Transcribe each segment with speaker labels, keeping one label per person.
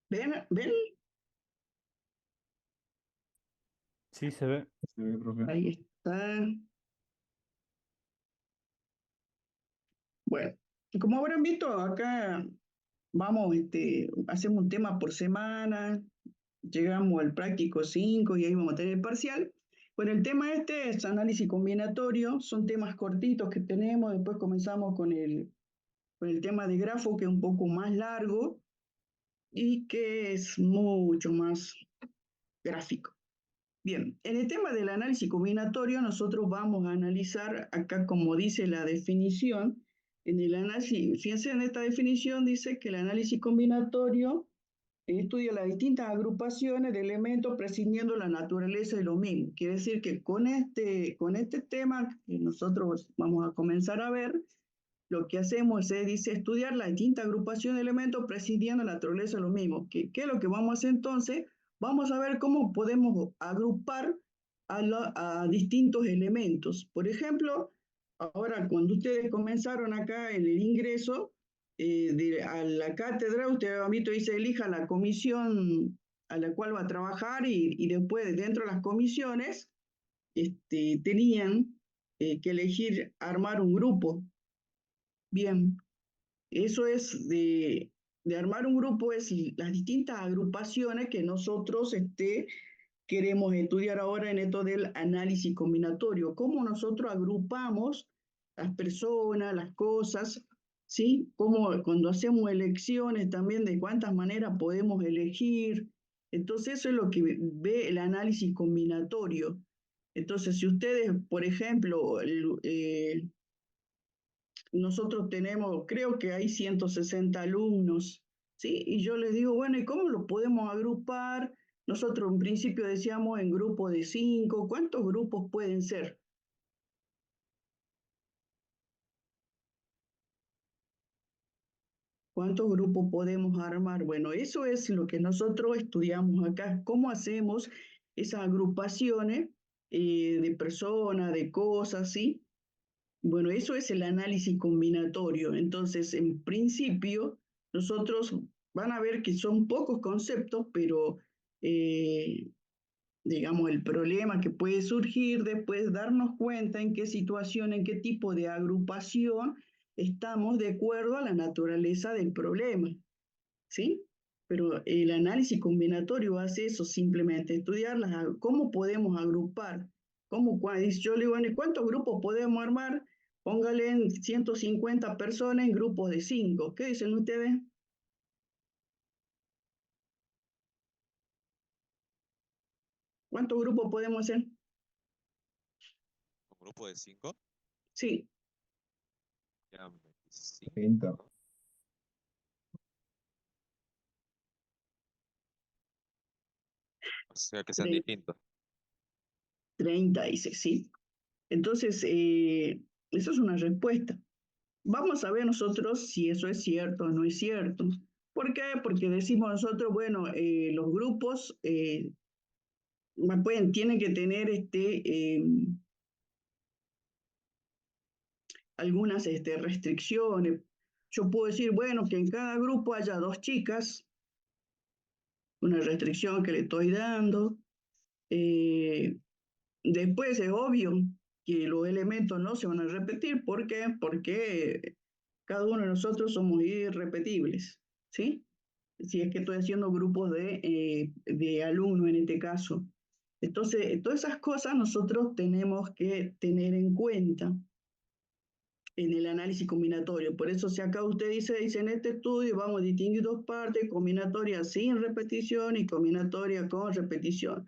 Speaker 1: ¿Ven? ¿Ven?
Speaker 2: Sí, se ve.
Speaker 3: Se ve, profe.
Speaker 1: Ahí está. Bueno, como habrán visto, acá vamos, hacemos un tema por semana, llegamos al práctico 5 y ahí vamos a tener el parcial. Bueno, el tema este es análisis combinatorio, son temas cortitos que tenemos, después comenzamos con el tema de grafo, que es un poco más largo y que es mucho más gráfico. Bien, en el tema del análisis combinatorio, nosotros vamos a analizar acá, como dice la definición, en el análisis, fíjense en esta definición, dice que el análisis combinatorio estudia las distintas agrupaciones de elementos prescindiendo la naturaleza de lo mismo. Quiere decir que con este tema que nosotros vamos a comenzar a ver, lo que hacemos es, dice, estudiar la distinta agrupación de elementos prescindiendo la naturaleza de lo mismo. ¿Qué es lo que vamos a hacer entonces? Vamos a ver cómo podemos agrupar a distintos elementos. Por ejemplo, ahora cuando ustedes comenzaron acá en el ingreso a la cátedra, usted ha visto, dice, elija la comisión a la cual va a trabajar y después dentro de las comisiones tenían que elegir armar un grupo. Bien, eso es de armar un grupo, es las distintas agrupaciones que nosotros queremos estudiar ahora en esto del análisis combinatorio. Cómo nosotros agrupamos las personas, las cosas, ¿sí? Cómo cuando hacemos elecciones también de cuántas maneras podemos elegir. Entonces eso es lo que ve el análisis combinatorio. Entonces, si ustedes, por ejemplo, nosotros tenemos, creo que hay 160 alumnos, ¿sí? Y yo les digo, bueno, ¿y cómo los podemos agrupar? Nosotros en principio decíamos en grupos de 5, ¿cuántos grupos pueden ser? ¿Cuántos grupos podemos armar? Bueno, eso es lo que nosotros estudiamos acá, cómo hacemos esas agrupaciones de personas, de cosas, ¿sí? Bueno, eso es el análisis combinatorio. Entonces, en principio, nosotros van a ver que son pocos conceptos, pero eh, digamos, el problema que puede surgir después, darnos cuenta en qué situación, en qué tipo de agrupación estamos de acuerdo a la naturaleza del problema, ¿sí? Pero el análisis combinatorio hace eso simplemente, estudiar cómo podemos agrupar, yo le digo, bueno, ¿cuántos grupos podemos armar? Póngale en 150 personas en grupos de 5. ¿Qué dicen ustedes? ¿Cuántos grupos podemos hacer?
Speaker 4: Un grupo de 5,
Speaker 1: Sí,
Speaker 4: ya 25,
Speaker 3: 30.
Speaker 4: o sea que sean distintos.
Speaker 1: 30 dice, sí. Entonces, esa es una respuesta. Vamos a ver nosotros si eso es cierto o no es cierto. ¿Por qué? Porque decimos nosotros, bueno, los grupos tienen que tener algunas restricciones. Yo puedo decir, bueno, que en cada grupo haya 2 chicas, una restricción que le estoy dando. Eh, Después es obvio que los elementos no se van a repetir. ¿Por qué? Porque cada uno de nosotros somos irrepetibles, ¿sí? Si es que estoy haciendo grupos de alumnos en este caso. Entonces, todas esas cosas nosotros tenemos que tener en cuenta en el análisis combinatorio. Por eso si acá usted dice, en este estudio vamos a distinguir 2 partes, combinatoria sin repetición y combinatoria con repetición.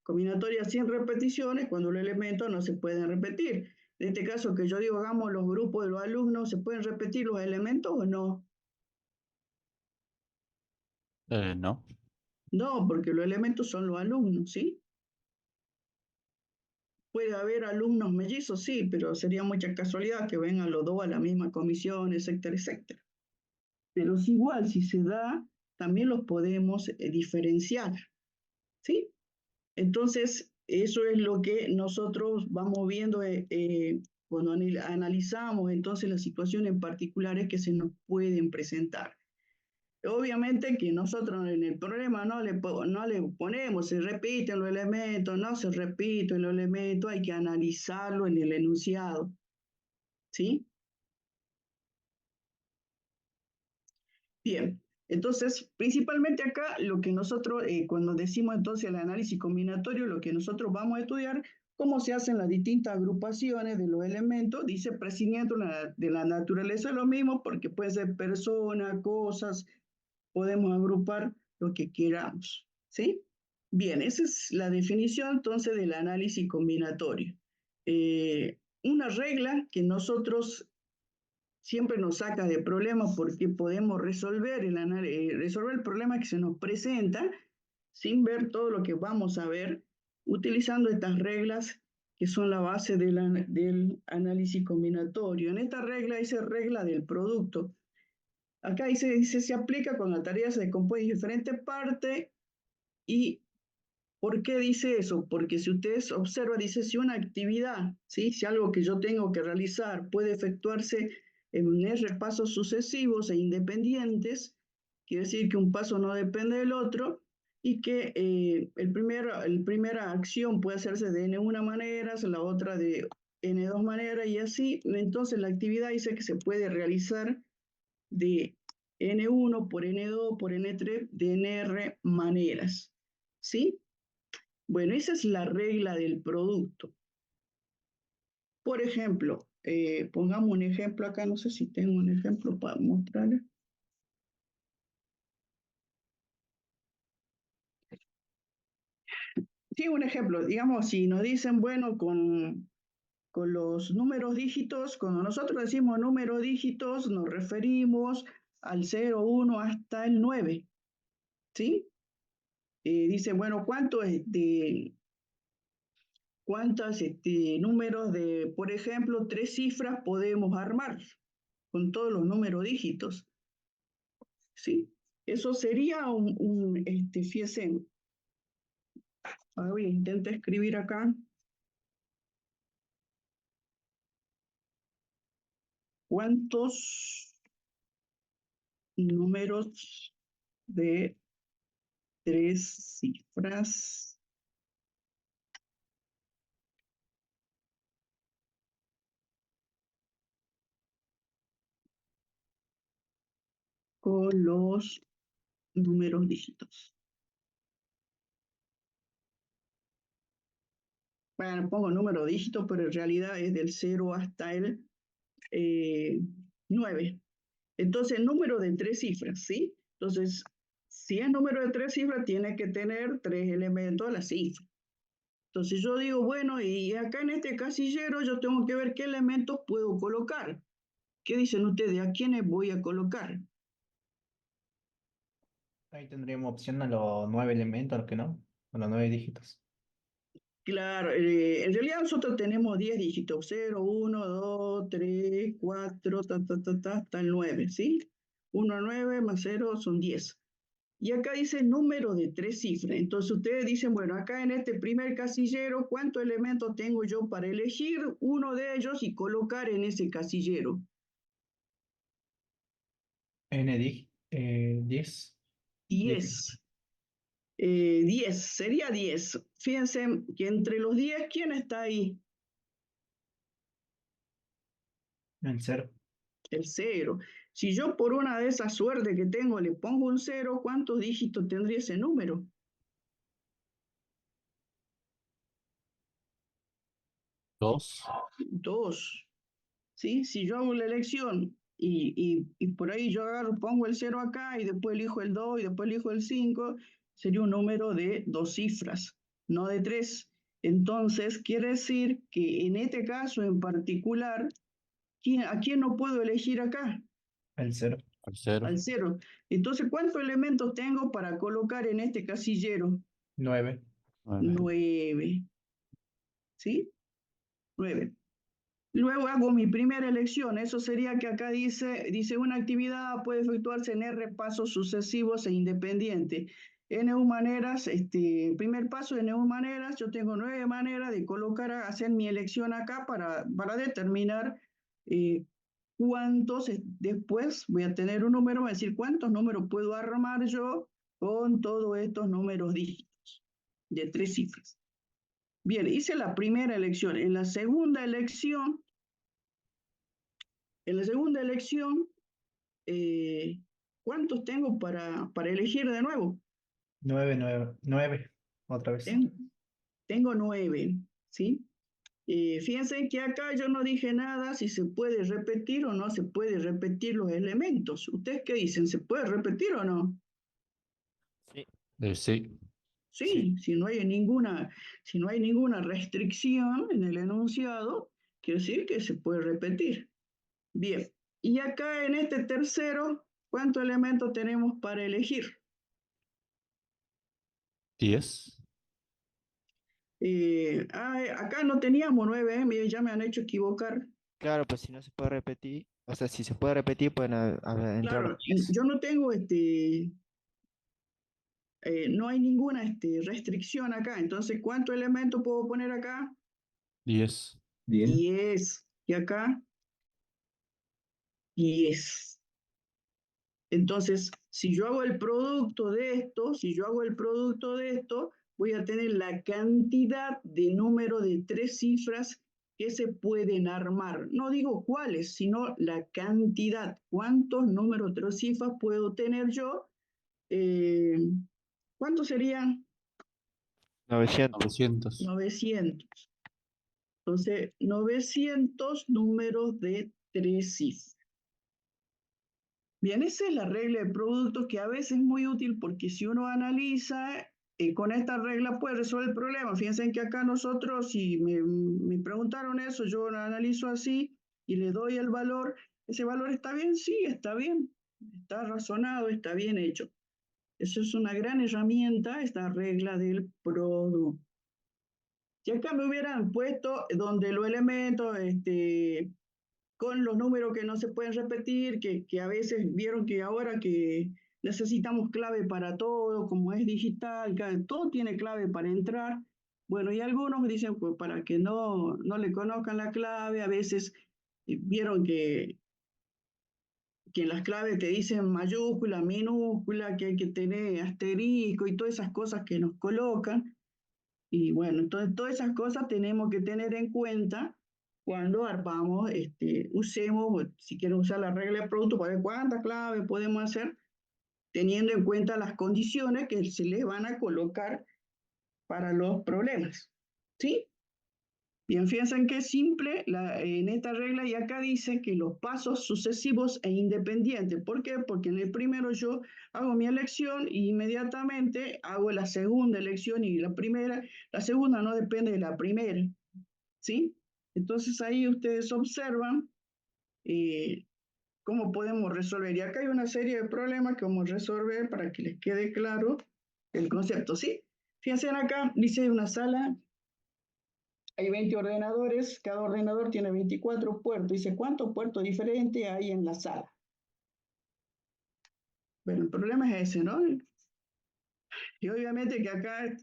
Speaker 1: Combinatoria sin repeticiones cuando los elementos no se pueden repetir. En este caso que yo digo, hagamos los grupos de los alumnos, ¿se pueden repetir los elementos o no?
Speaker 2: No.
Speaker 1: No, porque los elementos son los alumnos, ¿sí? Puede haber alumnos mellizos, sí, pero sería mucha casualidad que vengan los dos a la misma comisión, etcétera, etcétera. Pero es igual, si se da, también los podemos diferenciar, ¿sí? Entonces, eso es lo que nosotros vamos viendo cuando analizamos entonces las situaciones particulares que se nos pueden presentar. Obviamente que nosotros en el problema no le ponemos, se repiten los elementos, no se repiten los elementos, hay que analizarlo en el enunciado, ¿sí? Bien, entonces, principalmente acá lo que nosotros, cuando decimos entonces el análisis combinatorio, lo que nosotros vamos a estudiar, cómo se hacen las distintas agrupaciones de los elementos, dice prescindiendo de la naturaleza de lo mismo, porque puede ser personas, cosas, podemos agrupar lo que queramos, ¿sí? Bien, esa es la definición entonces del análisis combinatorio. Una regla que nosotros siempre nos saca de problemas porque podemos resolver el problema que se nos presenta sin ver todo lo que vamos a ver, utilizando estas reglas que son la base del análisis combinatorio. En esta regla dice regla del producto. Acá dice se aplica cuando la tarea se decompone en diferentes partes. ¿Y por qué dice eso? Porque si ustedes observan, dice si una actividad, ¿sí? Si algo que yo tengo que realizar puede efectuarse en R pasos sucesivos e independientes, quiere decir que un paso no depende del otro y que el primera acción puede hacerse de N una manera, la otra de N dos maneras y así. Entonces la actividad dice que se puede realizar de N1 por N2 por N3 de NR maneras. ¿Sí? Bueno, esa es la regla del producto. Por ejemplo, pongamos un ejemplo acá, no sé si tengo un ejemplo para mostrarles. Sí, un ejemplo, digamos, si nos dicen, bueno, con los números dígitos, cuando nosotros decimos números dígitos, nos referimos al 0, 1 hasta el 9, ¿sí? Dice, bueno, ¿cuántos números de, por ejemplo, 3 cifras podemos armar con todos los números dígitos? ¿Sí? Eso sería fíjense, voy a intentar escribir acá. ¿Cuántos números de 3 cifras con los números dígitos? Bueno, pongo número dígito, pero en realidad es del 0 hasta el 9. Entonces, número de 3 cifras, ¿sí? Entonces, si es número de 3 cifras, tiene que tener 3 elementos a la cifra. Entonces yo digo, bueno, y acá en este casillero yo tengo que ver qué elementos puedo colocar. ¿Qué dicen ustedes? ¿A quiénes voy a colocar?
Speaker 3: Ahí tendríamos opción a los 9 elementos, a los que no, a los 9 dígitos.
Speaker 1: Claro, en realidad nosotros tenemos 10 dígitos, 0, 1, 2, 3, 4, hasta el 9, ¿sí? 1 a 9 más 0 son 10. Y acá dice número de 3 cifras. Entonces ustedes dicen, bueno, acá en este primer casillero, ¿cuántos elementos tengo yo para elegir uno de ellos y colocar en ese casillero?
Speaker 3: N 10.
Speaker 1: 10. 10, sería 10. Fíjense que entre los 10, ¿quién está ahí?
Speaker 3: El 0.
Speaker 1: El 0. Si yo por una de esas suertes que tengo le pongo un 0, ¿cuántos dígitos tendría ese número?
Speaker 2: 2.
Speaker 1: 2. ¿Sí? Si yo hago la elección y por ahí yo agarro, pongo el 0 acá y después elijo el 2 y después elijo el 5, sería un número de 2 cifras, no de 3. Entonces, quiere decir que en este caso en particular, ¿a quién no puedo elegir acá?
Speaker 3: El 0.
Speaker 2: Al 0.
Speaker 1: Al 0. Entonces, ¿cuántos elementos tengo para colocar en este casillero?
Speaker 3: 9.
Speaker 2: 9.
Speaker 1: 9. ¿Sí? 9. Luego hago mi primera elección. Eso sería que acá dice una actividad puede efectuarse en R pasos sucesivos e independientes. N1 maneras, primer paso de N1 maneras, yo tengo 9 maneras de hacer mi elección acá para determinar cuántos, después voy a tener un número, voy a decir cuántos números puedo armar yo con todos estos números dígitos de 3 cifras. Bien, hice la primera elección. En la segunda elección, ¿cuántos tengo para elegir de nuevo?
Speaker 3: 9, otra vez.
Speaker 1: Tengo 9, ¿sí? Fíjense que acá yo no dije nada si se puede repetir o no se puede repetir los elementos. ¿Ustedes qué dicen? ¿Se puede repetir o no?
Speaker 2: Sí.
Speaker 1: Sí,
Speaker 2: Sí.
Speaker 1: si no hay ninguna restricción en el enunciado, quiere decir que se puede repetir. Bien, y acá en este tercero, ¿cuántos elementos tenemos para elegir?
Speaker 2: 10.
Speaker 1: Acá no teníamos 9, miren, ya me han hecho equivocar.
Speaker 5: Claro, pues si no se puede repetir, o sea, si se puede repetir, pueden entrar
Speaker 1: Claro,
Speaker 5: 10.
Speaker 1: yo no tengo no hay ninguna restricción acá. Entonces, ¿cuántos elementos puedo poner acá?
Speaker 2: 10.
Speaker 1: 10. Y acá, 10. Entonces, si yo hago el producto de esto, voy a tener la cantidad de número de 3 cifras que se pueden armar. No digo cuáles, sino la cantidad. ¿Cuántos números de 3 cifras puedo tener yo? ¿Cuántos serían?
Speaker 5: 900.
Speaker 2: 900.
Speaker 1: 900. Entonces, 900 números de 3 cifras. Bien, esa es la regla de producto que a veces es muy útil porque si uno analiza, con esta regla puede resolver el problema. Fíjense que acá nosotros, si me preguntaron eso, yo lo analizo así y le doy el valor. ¿Ese valor está bien? Sí, está bien. Está razonado, está bien hecho. Eso es una gran herramienta, esta regla del producto. Si acá me hubieran puesto donde los elementos, con los números que no se pueden repetir, que a veces vieron que ahora que necesitamos clave para todo, como es digital, todo tiene clave para entrar. Bueno, y algunos dicen, pues para que no le conozcan la clave, a veces vieron que en las claves te dicen mayúscula, minúscula, que hay que tener asterisco y todas esas cosas que nos colocan. Y bueno, entonces todas esas cosas tenemos que tener en cuenta cuando armamos, usemos, si quieren usar la regla de producto, para ver cuántas claves podemos hacer, teniendo en cuenta las condiciones que se les van a colocar para los problemas. ¿Sí? Bien, fíjense en qué simple en esta regla y acá dice que los pasos sucesivos e independientes. ¿Por qué? Porque en el primero yo hago mi elección e inmediatamente hago la segunda elección y la segunda no depende de la primera. ¿Sí? Entonces ahí ustedes observan eh, cómo podemos resolver. Y acá hay una serie de problemas que vamos a resolver para que les quede claro el concepto. ¿Sí? Fíjense acá, dice una sala. Hay 20 ordenadores, cada ordenador tiene 24 puertos. Dice, ¿cuántos puertos diferentes hay en la sala? Bueno, el problema es ese, ¿no? Y obviamente que acá,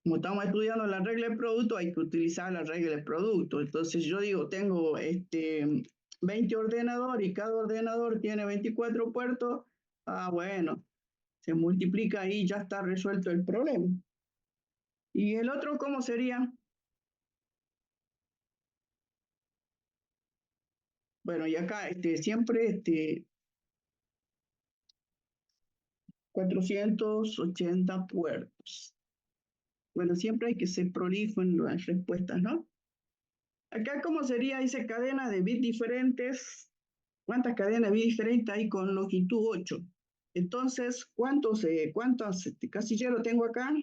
Speaker 1: como estamos estudiando la regla de producto, hay que utilizar la regla de producto. Entonces yo digo, tengo 20 ordenadores y cada ordenador tiene 24 puertos. Ah, bueno, se multiplica ahí y ya está resuelto el problema. ¿Y el otro cómo sería? Bueno, y acá siempre 480 puertos. Bueno, siempre hay que ser prolijo en las respuestas, ¿no? Acá, ¿cómo sería? Dice cadena de bits diferentes. ¿Cuántas cadenas de bits diferentes hay con longitud 8? Entonces, ¿cuántos casilleros tengo acá?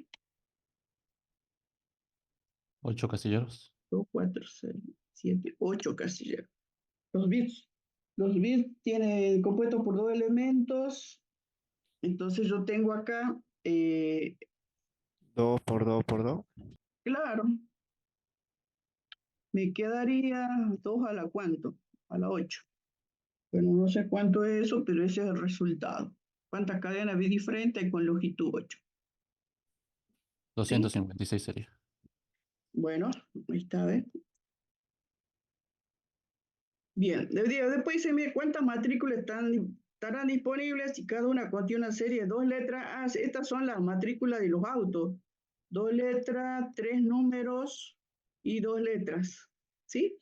Speaker 2: 8 casilleros.
Speaker 1: 2, 4, 6, 7, 8 casilleros. Los bits tienen compuestos por 2 elementos. Entonces yo tengo acá,
Speaker 5: 2 por 2 por 2.
Speaker 1: claro, me quedaría 2 a la cuánto, a la 8. Bueno, no sé cuánto es eso, pero ese es el resultado. ¿Cuántas cadenas vi diferentes hay con longitud 8? ¿Sí?
Speaker 2: 256 sería.
Speaker 1: Bueno, ahí está, ¿ves? Bien, después dice, mire, ¿cuántas matrículas estarán disponibles? Y cada una contiene una serie de 2 letras. Ah, estas son las matrículas de los autos. 2 letras, 3 números y 2 letras. ¿Sí?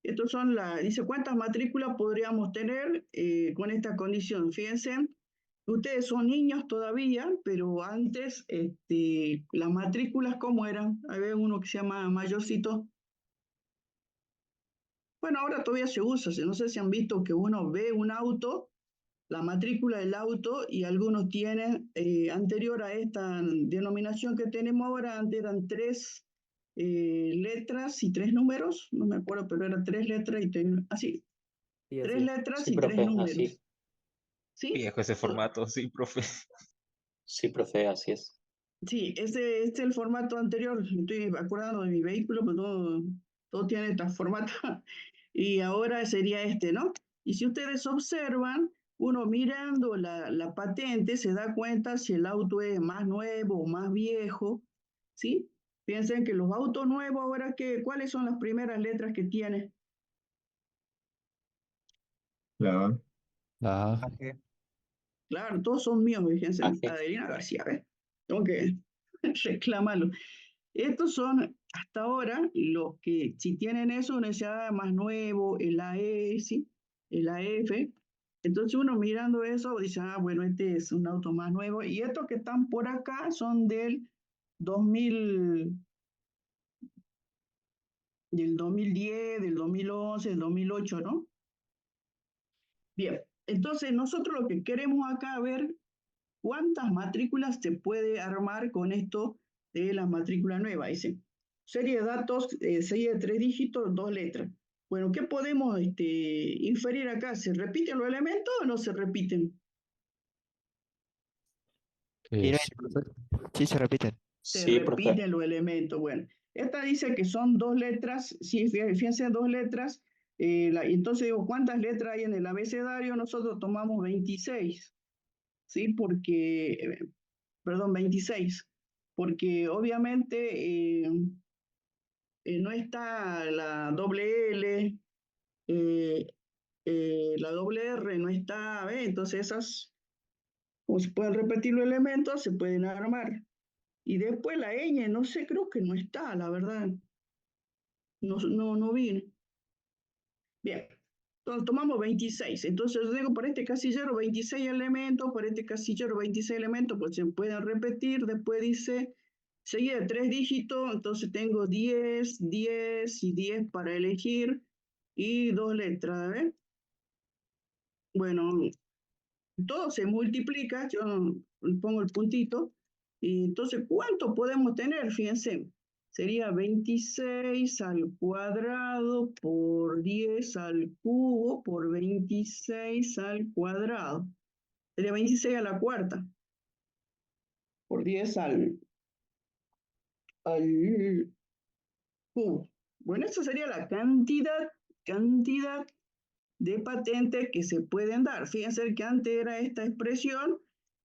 Speaker 1: Estos son dice, ¿cuántas matrículas podríamos tener con esta condición? Fíjense, ustedes son niños todavía, pero antes las matrículas, ¿cómo eran? Había uno que se llama mayorcito. Bueno, ahora todavía se usa, no sé si han visto que uno ve un auto, la matrícula del auto, y algunos tienen, anterior a esta denominación que tenemos ahora, antes eran 3 letras y 3 números, no me acuerdo, pero eran 3 letras y así,
Speaker 6: Sí,
Speaker 1: tres
Speaker 6: así es.
Speaker 1: letras
Speaker 7: Sí,
Speaker 1: y tres
Speaker 7: profe,
Speaker 1: números.
Speaker 7: así.
Speaker 1: ¿Sí?
Speaker 4: Viejo ese formato, sí, profe.
Speaker 7: Sí, profe, así es.
Speaker 1: Sí, este es el formato anterior. Me estoy acordando de mi vehículo, pero todo tiene este formato. Y ahora sería este, ¿no? Y si ustedes observan, uno mirando la patente se da cuenta si el auto es más nuevo o más viejo, ¿sí? Piensen que los autos nuevos ahora, ¿cuáles son las primeras letras que tiene?
Speaker 3: La
Speaker 2: La A.
Speaker 3: AG.
Speaker 1: Claro, todos son míos, fíjense.
Speaker 7: AG.
Speaker 1: Adelina García, ¿ves? Tengo que reclamarlo. Estos son hasta ahora los que, si tienen eso, uno dice, más nuevo, el AE, ¿sí? El AF. Entonces uno mirando eso dice, bueno, este es un auto más nuevo. Y estos que están por acá son del 2010, del 2011, del 2008, ¿no? Bien, entonces nosotros lo que queremos acá ver cuántas matrículas se puede armar con esto de la matrícula nueva. Dice, serie de datos, serie de 3 dígitos, 2 letras. Bueno, ¿qué podemos inferir acá? ¿Se repiten los elementos o no se repiten?
Speaker 5: Y no
Speaker 2: Sí, profe.
Speaker 5: sí se repiten.
Speaker 1: Se
Speaker 7: Sí, profe.
Speaker 1: repiten los elementos. Bueno, esta dice que son 2 letras, sí, fíjense, 2 letras. Entonces digo, ¿cuántas letras hay en el abecedario? Nosotros tomamos 26, ¿sí? Perdón, 26, porque obviamente no está la doble L, eh, la doble R no está, ¿ve? Entonces esas, como se pueden repetir los elementos, se pueden armar. Y después la ñ, no sé, creo que no está, la verdad, no viene. Bien, entonces tomamos 26. Entonces yo digo, para este casillero 26 elementos, para este casillero 26 elementos, pues se pueden repetir. Después dice, seguida de 3 dígitos, entonces tengo 10, 10 y 10 para elegir y 2 letras, ¿ves? Bueno, todo se multiplica, yo pongo el puntito, y entonces, ¿cuánto podemos tener? Fíjense, sería 26 al cuadrado por 10 al cubo por 26 al cuadrado. Sería 26 a la cuarta por 10 al cubo. Bueno, esa sería la cantidad de patentes que se pueden dar. Fíjense que antes era esta expresión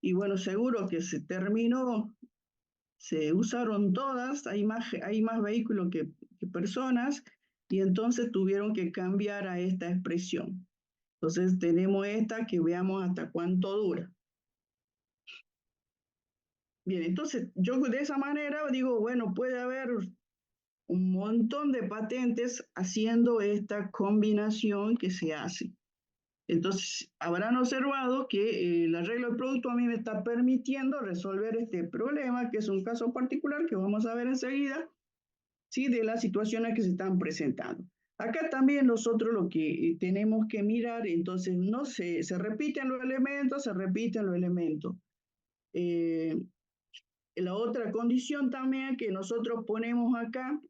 Speaker 1: y bueno, seguro que se terminó, se usaron todas, hay más vehículos que personas y entonces tuvieron que cambiar a esta expresión. Entonces tenemos esta que veamos hasta cuánto dura. Bien, entonces yo de esa manera digo, bueno, puede haber un montón de patentes haciendo esta combinación que se hace. Entonces, habrán observado que el arreglo del producto a mí me está permitiendo resolver este problema, que es un caso particular que vamos a ver enseguida, ¿sí? De las situaciones que se están presentando. Acá también nosotros lo que tenemos que mirar, entonces, no se repiten los elementos, se repiten los elementos. La otra condición también que nosotros ponemos acá,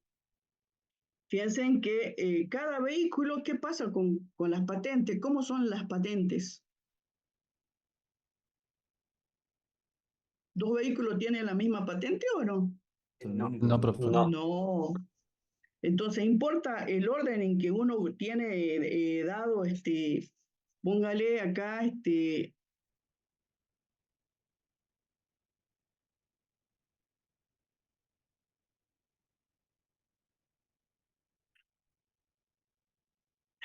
Speaker 1: fíjense en que cada vehículo, ¿qué pasa con las patentes? ¿Cómo son las patentes? ¿Dos vehículos tienen la misma patente o no?
Speaker 6: No.
Speaker 2: No, profe.
Speaker 7: No.
Speaker 1: No. Entonces, importa el orden en que uno tiene dado, póngale acá,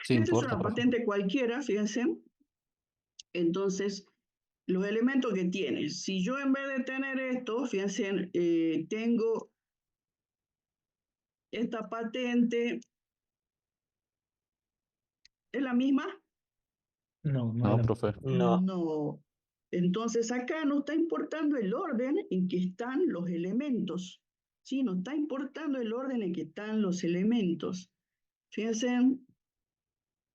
Speaker 2: Sí,
Speaker 1: Esta es
Speaker 2: importa,
Speaker 1: una
Speaker 2: profe.
Speaker 1: patente cualquiera, fíjense. Entonces, los elementos que tiene. Si yo en vez de tener esto, fíjense, tengo esta patente, ¿es la misma?
Speaker 3: No, no
Speaker 2: No,
Speaker 3: era.
Speaker 2: profe.
Speaker 7: No.
Speaker 1: No. Entonces acá no está importando el orden en que están los elementos. Sí, no está importando el orden en que están los elementos. Fíjense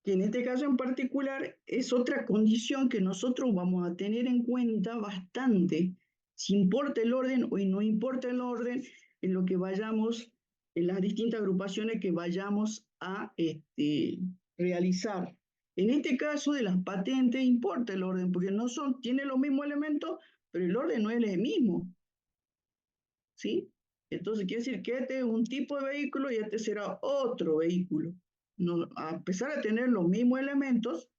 Speaker 1: que en este caso en particular es otra condición que nosotros vamos a tener en cuenta bastante. Si importa el orden o no importa el orden en lo que vayamos, en las distintas agrupaciones que vayamos a realizar. En este caso de las patentes importa el orden, porque no son, tiene los mismos elementos, pero el orden no es el mismo. ¿Sí? Entonces quiere decir que este es un tipo de vehículo y este será otro vehículo. No, a pesar de tener los mismos elementos,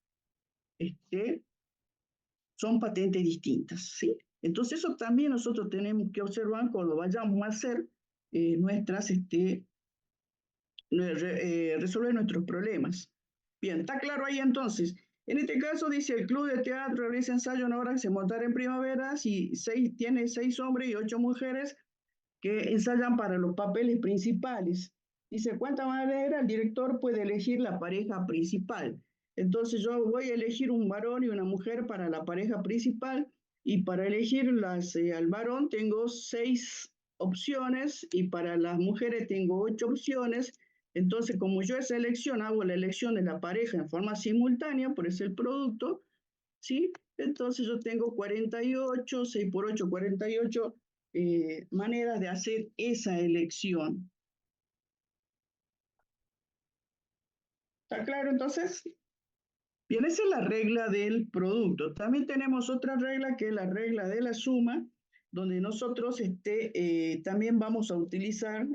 Speaker 1: son patentes distintas, ¿sí? Entonces eso también nosotros tenemos que observar cuando vayamos a hacer resolver nuestros problemas. Bien, ¿está claro ahí entonces? En este caso dice el club de teatro realiza ensayo en obra que se montará en primavera, si tiene 6 hombres y 8 mujeres que ensayan para los papeles principales. Dice, ¿cuánta manera el director puede elegir la pareja principal? Entonces yo voy a elegir un varón y una mujer para la pareja principal y para elegir al varón tengo 6 opciones y para las mujeres tengo 8 opciones. Entonces, como yo esa elección hago la elección de la pareja en forma simultánea, por eso el producto, ¿sí? Entonces yo tengo 48, 6 por 8, 48 maneras de hacer esa elección. ¿Está claro entonces? Bien, esa es la regla del producto. También tenemos otra regla que es la regla de la suma, donde nosotros también vamos a utilizar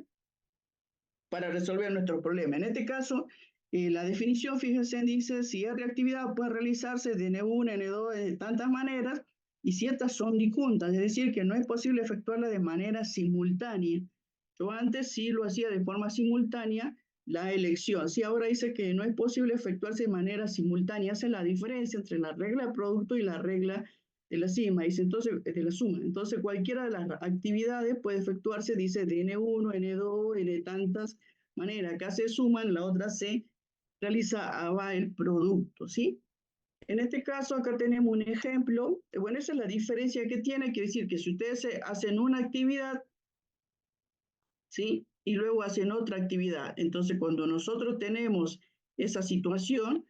Speaker 1: para resolver nuestro problema. En este caso, la definición, fíjense, dice, si es reactividad puede realizarse de N1, N2, de tantas maneras, y si estas son disjuntas, es decir, que no es posible efectuarla de manera simultánea. Yo antes sí lo hacía de forma simultánea, la elección. Si ahora dice que no es posible efectuarse de manera simultánea, esa es la diferencia entre la regla de producto y la regla de la suma. Dice entonces, de la suma. Entonces, cualquiera de las actividades puede efectuarse, dice, de N1, N2, N tantas maneras. Acá se suman, la otra se realiza va el producto, ¿sí? En este caso, acá tenemos un ejemplo. Bueno, esa es la diferencia que tiene, quiere decir que si ustedes hacen una actividad, ¿sí? Y luego hacen otra actividad. Entonces, cuando nosotros tenemos esa situación,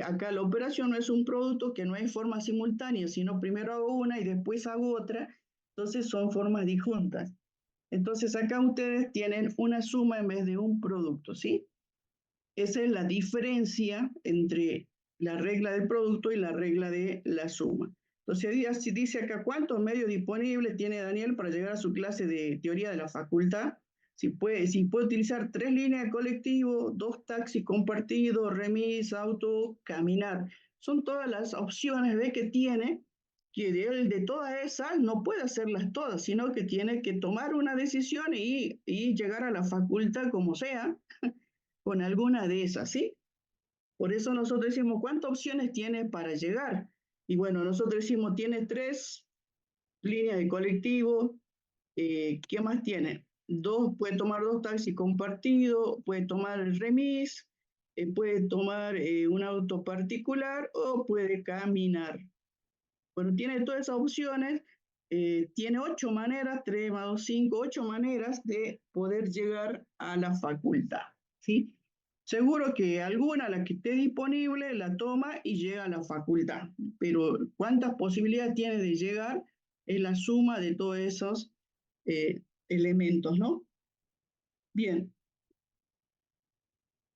Speaker 1: acá la operación no es un producto que no es forma simultánea, sino primero hago una y después hago otra, entonces son formas disjuntas. Entonces, acá ustedes tienen una suma en vez de un producto, ¿sí? Esa es la diferencia entre la regla del producto y la regla de la suma. Entonces, dice acá, ¿cuántos medios disponibles tiene Daniel para llegar a su clase de teoría de la facultad? Si puede utilizar 3 líneas de colectivo, 2 taxis compartidos, remis, auto, caminar. Son todas las opciones que tiene, que de todas esas no puede hacerlas todas, sino que tiene que tomar una decisión y llegar a la facultad como sea, con alguna de esas, ¿sí? Por eso nosotros decimos, ¿cuántas opciones tiene para llegar? Y bueno, nosotros decimos, tiene 3 líneas de colectivo. ¿Qué más tiene? Puede tomar 2 taxis compartidos, puede tomar el remis, puede tomar un auto particular o puede caminar. Bueno, tiene todas esas opciones. Tiene 8 maneras, 3 más 2, 5, 8 maneras de poder llegar a la facultad, ¿sí? Seguro que alguna, la que esté disponible, la toma y llega a la facultad. Pero ¿cuántas posibilidades tiene de llegar? Es la suma de todos esos elementos, ¿no? Bien.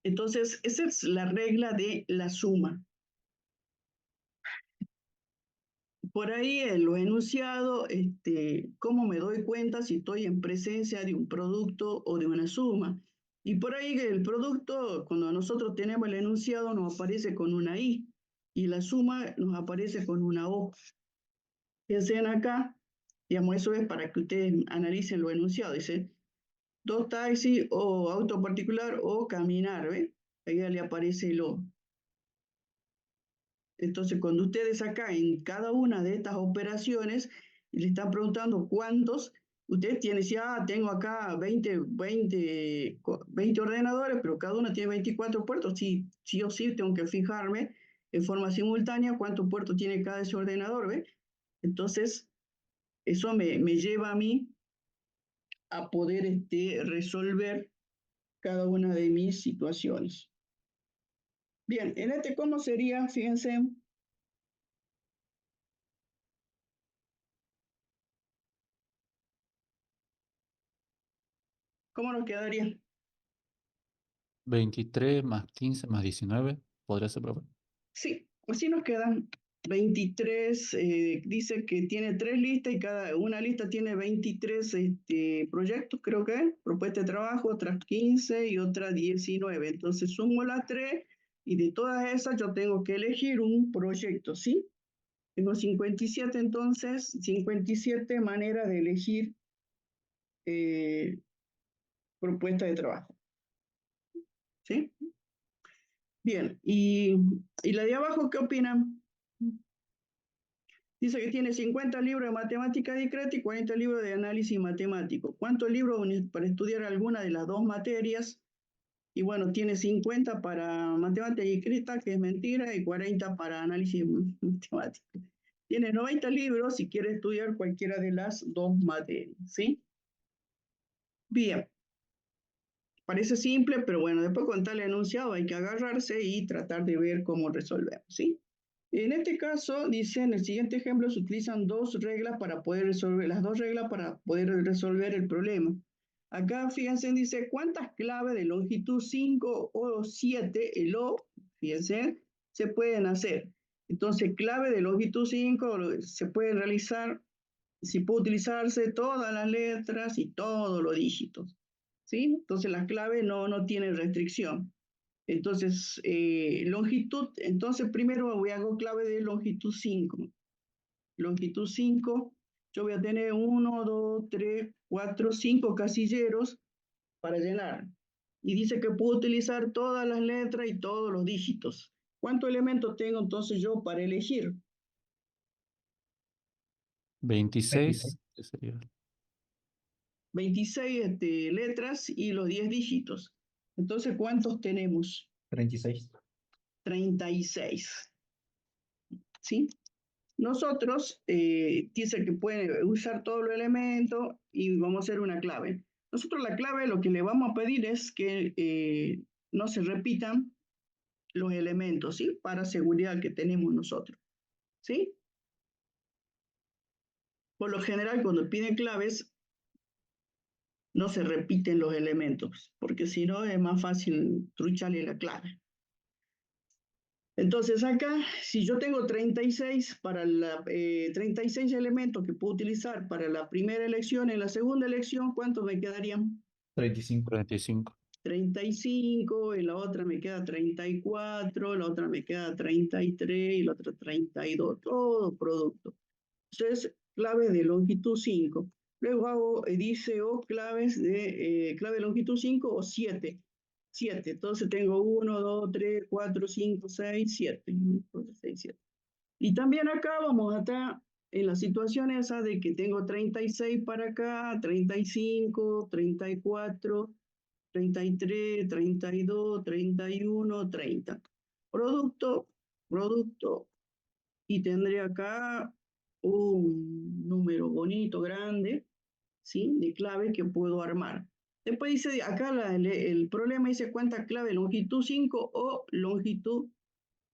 Speaker 1: Entonces, esa es la regla de la suma. Por ahí en lo enunciado, ¿cómo me doy cuenta si estoy en presencia de un producto o de una suma? Y por ahí el producto, cuando nosotros tenemos el enunciado, nos aparece con una I y la suma nos aparece con una O. Fíjense acá, digamos, eso es para que ustedes analicen lo enunciado. Dice, 2 taxis o auto particular o caminar, ¿ves? Ahí ya le aparece el O. Entonces, cuando ustedes acá en cada una de estas operaciones le están preguntando cuántos, usted tiene, si tengo acá 20 ordenadores, pero cada uno tiene 24 puertos, sí o sí tengo que fijarme en forma simultánea cuántos puertos tiene cada ese ordenador, ¿ve? Entonces, eso me lleva a mí a poder resolver cada una de mis situaciones. Bien, en ¿cómo sería? Fíjense. ¿Cómo nos quedaría?
Speaker 2: 23 más 15 más 19. ¿Podría ser, profe?
Speaker 1: Sí, así nos quedan 23, dice que tiene 3 listas y cada una lista tiene 23 proyectos, creo que es, propuesta de trabajo, otras 15 y otras 19. Entonces sumo las 3 y de todas esas yo tengo que elegir un proyecto, ¿sí? Tengo 57, entonces 57 maneras de elegir propuesta de trabajo, ¿sí? Bien, y la de abajo, ¿qué opinan? Dice que tiene 50 libros de matemática discreta y 40 libros de análisis matemático. ¿Cuántos libros para estudiar alguna de las dos materias? Y bueno, tiene 50 para matemática discreta, que es mentira, y 40 para análisis matemático. Tiene 90 libros si quiere estudiar cualquiera de las dos materias, ¿sí? Bien. Parece simple, pero bueno, después con tal enunciado hay que agarrarse y tratar de ver cómo resolvemos, ¿sí? En este caso, dice, en el siguiente ejemplo se utilizan dos reglas para poder resolver, las dos reglas para poder resolver el problema. Acá, fíjense, dice, ¿cuántas claves de longitud 5 o 7, el O, fíjense, se pueden hacer? Entonces, clave de longitud 5 se pueden realizar, si puede utilizarse todas las letras y todos los dígitos, ¿sí? Entonces, las claves no tienen restricción. Entonces, longitud, entonces primero voy a hacer clave de longitud 5. Longitud 5, yo voy a tener 1, 2, 3, 4, 5 casilleros para llenar. Y dice que puedo utilizar todas las letras y todos los dígitos. ¿Cuántos elementos tengo entonces yo para elegir?
Speaker 2: 26. ¿Qué sería?
Speaker 1: 26 letras y los 10 dígitos. Entonces, ¿cuántos tenemos?
Speaker 3: 36.
Speaker 1: 36. ¿Sí? Nosotros, dice que pueden usar todos los elementos y vamos a hacer una clave. Nosotros la clave lo que le vamos a pedir es que no se repitan los elementos, ¿sí? Para seguridad que tenemos nosotros, ¿sí? Por lo general, cuando piden claves, no se repiten los elementos, porque si no es más fácil trucharle la clave. Entonces acá, si yo tengo 36 36 elementos que puedo utilizar para la primera elección, en la segunda elección, ¿cuántos me quedarían?
Speaker 3: 35.
Speaker 2: 35.
Speaker 1: 35, en la otra me queda 34, la otra me queda 33 y la otra 32, todo producto. Entonces, claves de longitud 5. Luego hago, dice, o claves de clave de longitud 5 o 7. 7. Entonces tengo 1, 2, 3, 4, 5, 6, 7. 6, 7. Y también acá vamos a estar en la situación esa de que tengo 36 para acá, 35, 34, 33, 32, 31, 30. Producto, producto. Y tendré acá un número bonito, grande, ¿sí? De clave que puedo armar. Después dice, acá el problema dice cuánta clave, longitud 5 o longitud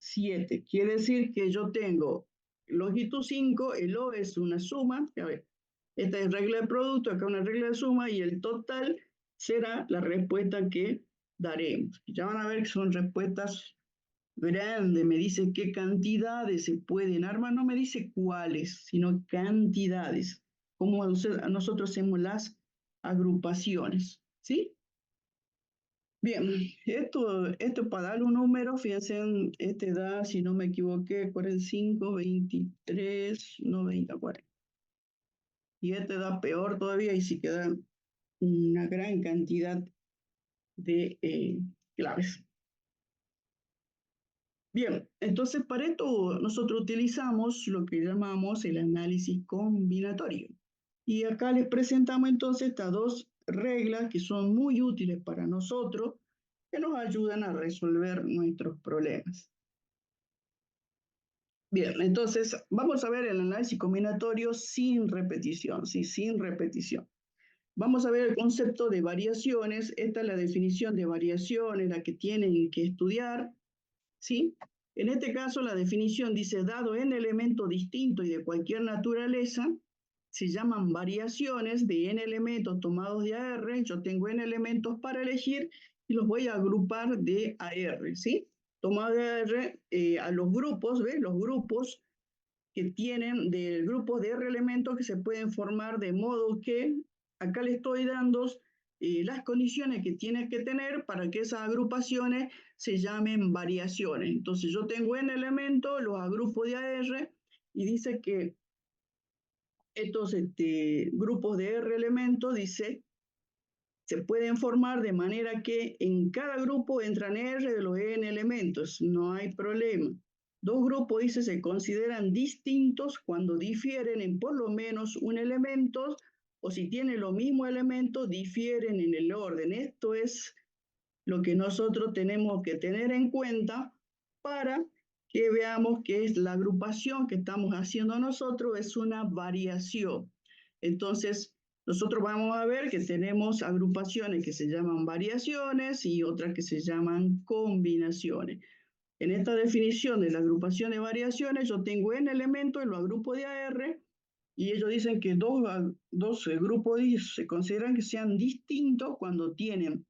Speaker 1: 7. Quiere decir que yo tengo longitud 5, el O es una suma, a ver, esta es regla de producto, acá una regla de suma y el total será la respuesta que daremos. Ya van a ver que son respuestas grandes, me dice qué cantidades se pueden armar, no me dice cuáles, sino cantidades, como nosotros hacemos las agrupaciones, ¿sí? Bien, esto para dar un número, fíjense, este da, si no me equivoqué, 45, 23, 90, 40. Y este da peor todavía y sí queda una gran cantidad de claves. Bien, entonces para esto nosotros utilizamos lo que llamamos el análisis combinatorio. Y acá les presentamos entonces estas dos reglas que son muy útiles para nosotros, que nos ayudan a resolver nuestros problemas. Bien, entonces vamos a ver el análisis combinatorio sin repetición, ¿sí? Sin repetición. Vamos a ver el concepto de variaciones. Esta es la definición de variaciones, la que tienen que estudiar, ¿sí? En este caso, la definición dice, dado n elementos distintos y de cualquier naturaleza, se llaman variaciones de n elementos tomados de AR. Yo tengo n elementos para elegir y los voy a agrupar de AR, ¿sí? Tomado de AR a los grupos, ¿ves? Los grupos que tienen del grupo de R elementos que se pueden formar de modo que acá le estoy dando las condiciones que tiene que tener para que esas agrupaciones se llamen variaciones. Entonces yo tengo n elementos, los agrupo de AR y dice que estos grupos de R elementos, dice, se pueden formar de manera que en cada grupo entran R de los n elementos, no hay problema. Dos grupos, dice, se consideran distintos cuando difieren en por lo menos un elemento, o si tienen los mismos elementos, difieren en el orden. Esto es lo que nosotros tenemos que tener en cuenta para que veamos que es la agrupación que estamos haciendo nosotros, es una variación. Entonces, nosotros vamos a ver que tenemos agrupaciones que se llaman variaciones y otras que se llaman combinaciones. En esta definición de la agrupación de variaciones, yo tengo n elementos y lo agrupo de AR, y ellos dicen que dos grupos se consideran que sean distintos cuando tienen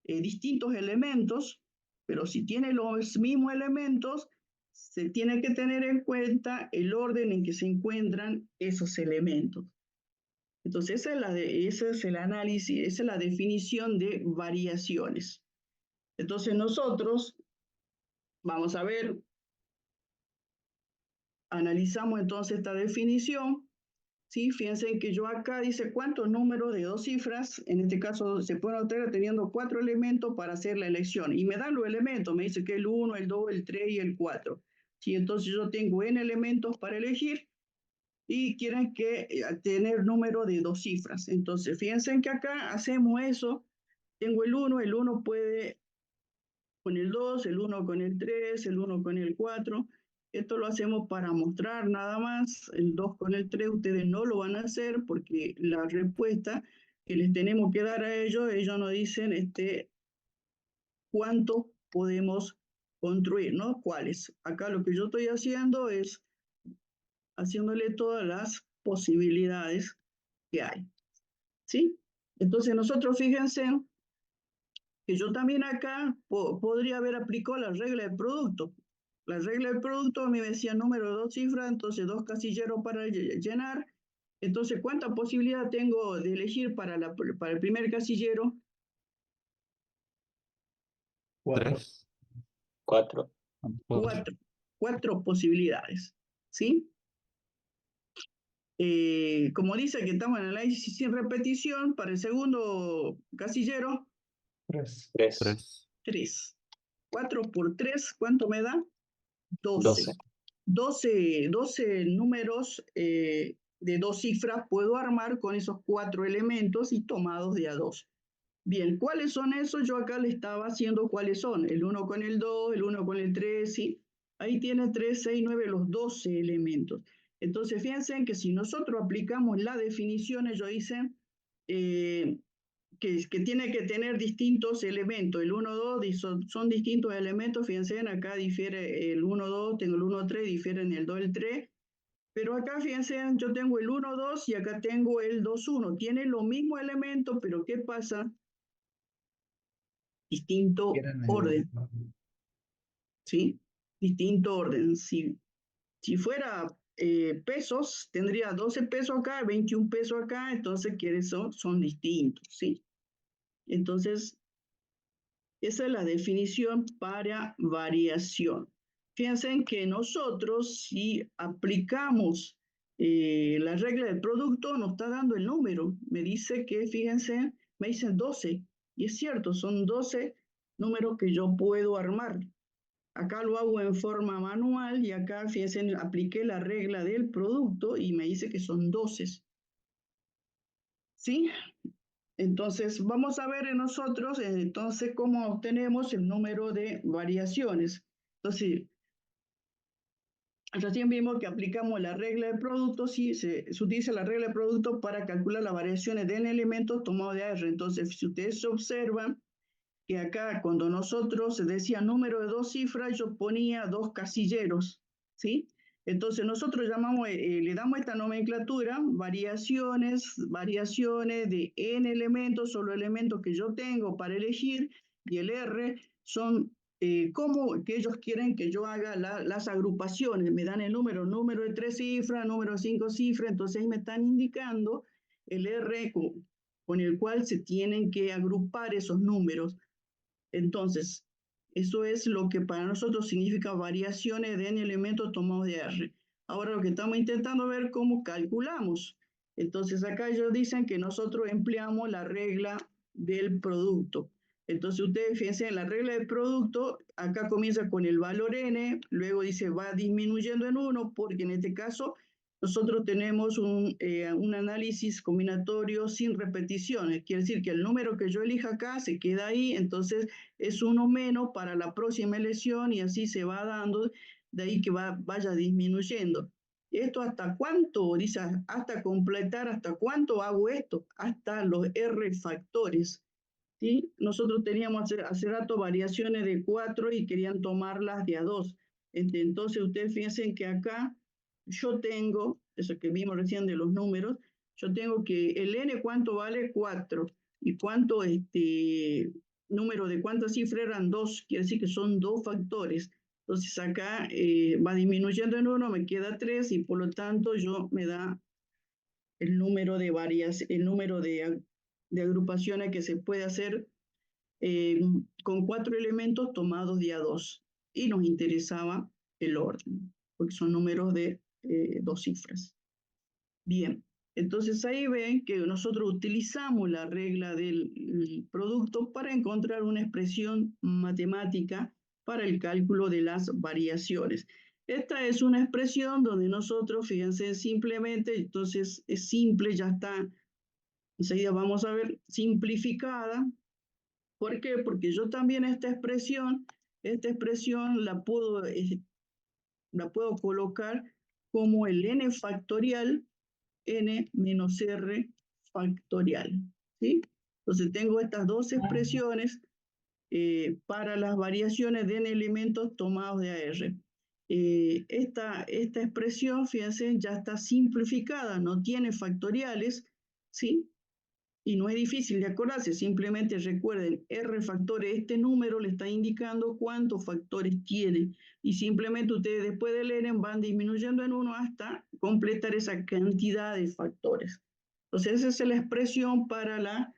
Speaker 1: distintos elementos, pero si tienen los mismos elementos, se tiene que tener en cuenta el orden en que se encuentran esos elementos. Entonces, ese es el análisis, esa es la definición de variaciones. Entonces, nosotros vamos a ver, analizamos entonces esta definición, ¿sí? Fíjense que yo acá dice cuántos números de dos cifras, en este caso se pueden obtener teniendo 4 elementos para hacer la elección. Y me dan los elementos, me dice que el 1, el 2, el 3 y el 4. ¿Sí? Entonces yo tengo n elementos para elegir y quieren que tener número de dos cifras. Entonces fíjense que acá hacemos eso. Tengo el 1 puede con el 2, el 1 con el 3, el 1 con el 4. Esto lo hacemos para mostrar nada más. El 2 con el 3 ustedes no lo van a hacer porque la respuesta que les tenemos que dar a ellos nos dicen cuántos podemos construir, ¿no? ¿Cuáles? Acá lo que yo estoy haciendo es haciéndole todas las posibilidades que hay, ¿sí? Entonces nosotros fíjense que yo también acá podría haber aplicado la regla de producto. La regla del producto a mí me decía número de dos cifras, entonces dos casilleros para llenar. Entonces, ¿cuánta posibilidad tengo de elegir para el primer casillero?
Speaker 3: 4.
Speaker 2: 3.
Speaker 7: 4.
Speaker 1: Cuatro posibilidades, ¿sí? Como dice que estamos en análisis sin repetición, para el segundo casillero,
Speaker 3: 3.
Speaker 7: 3.
Speaker 1: 3. 4 por 3, ¿cuánto me da? 12.
Speaker 7: 12.
Speaker 1: 12 números de dos cifras puedo armar con esos 4 elementos y tomados de a 2. Bien, ¿cuáles son esos? Yo acá le estaba haciendo cuáles son. El 1 con el 2, el 1 con el 3, ¿sí? Ahí tiene 3, 6, 9, los 12 elementos. Entonces, fíjense que si nosotros aplicamos la definición, ellos dicen que tiene que tener distintos elementos. El 1, 2 son distintos elementos. Fíjense, acá difiere el 1, 2, tengo el 1, 3, difieren el 2, el 3. Pero acá, fíjense, yo tengo el 1, 2 y acá tengo el 2, 1. Tienen los mismos elementos, pero ¿qué pasa? Distinto orden, ¿sí? Distinto orden. Si fuera pesos, tendría 12 pesos acá, 21 pesos acá, entonces son distintos, ¿sí? Entonces, esa es la definición para variación. Fíjense que nosotros, si aplicamos la regla del producto, nos está dando el número. Me dice que, fíjense, me dicen 12. Y es cierto, son 12 números que yo puedo armar. Acá lo hago en forma manual y acá, fíjense, apliqué la regla del producto y me dice que son 12. ¿Sí? Entonces, vamos a ver en nosotros, entonces, cómo obtenemos el número de variaciones. Entonces, recién vimos que aplicamos la regla de producto, sí, se utiliza la regla de producto para calcular las variaciones de n elementos tomados de R. Entonces, si ustedes observan que acá cuando nosotros se decía número de 2 cifras, yo ponía 2 casilleros, ¿sí? Entonces nosotros llamamos, le damos esta nomenclatura, variaciones de n elementos, son los elementos que yo tengo para elegir, y el R son cómo que ellos quieren que yo haga las agrupaciones. Me dan el número de 3 cifras, número de 5 cifras, entonces ahí me están indicando el R con el cual se tienen que agrupar esos números. Entonces, eso es lo que para nosotros significa variaciones de n elementos tomados de R. Ahora lo que estamos intentando ver cómo calculamos. Entonces acá ellos dicen que nosotros empleamos la regla del producto. Entonces ustedes fíjense en la regla del producto, acá comienza con el valor n, luego dice va disminuyendo en 1, porque en este caso nosotros tenemos un análisis combinatorio sin repeticiones. Quiere decir que el número que yo elija acá se queda ahí, entonces es uno menos para la próxima elección y así se va dando, de ahí que vaya disminuyendo. ¿Esto hasta cuánto? Dice, hasta completar, ¿hasta cuánto hago esto? Hasta los R factores. ¿Sí? Nosotros teníamos hace rato variaciones de 4 y querían tomarlas de a 2. Entonces ustedes fíjense que acá yo tengo, eso que vimos recién de los números, yo tengo que el n cuánto vale 4 y cuánto número de cuántas cifras eran 2, quiere decir que son 2 factores. Entonces acá va disminuyendo en 1, me queda 3 y por lo tanto yo me da el número de de agrupaciones que se puede hacer con 4 elementos tomados de a 2. Y nos interesaba el orden, porque son números de 2 cifras. Bien, entonces ahí ven que nosotros utilizamos la regla del producto para encontrar una expresión matemática para el cálculo de las variaciones. Esta es una expresión donde nosotros, fíjense, simplemente, entonces es simple, ya está, enseguida vamos a ver, simplificada. ¿Por qué? Porque yo también esta expresión la puedo colocar como el n factorial n menos r factorial, ¿sí? Entonces tengo estas dos expresiones para las variaciones de n elementos tomados de AR. Esta expresión, fíjense, ya está simplificada, no tiene factoriales, ¿sí? Y no es difícil de acordarse, simplemente recuerden, R factores, este número le está indicando cuántos factores tiene. Y simplemente ustedes después del n van disminuyendo en 1 hasta completar esa cantidad de factores. Entonces esa es la expresión para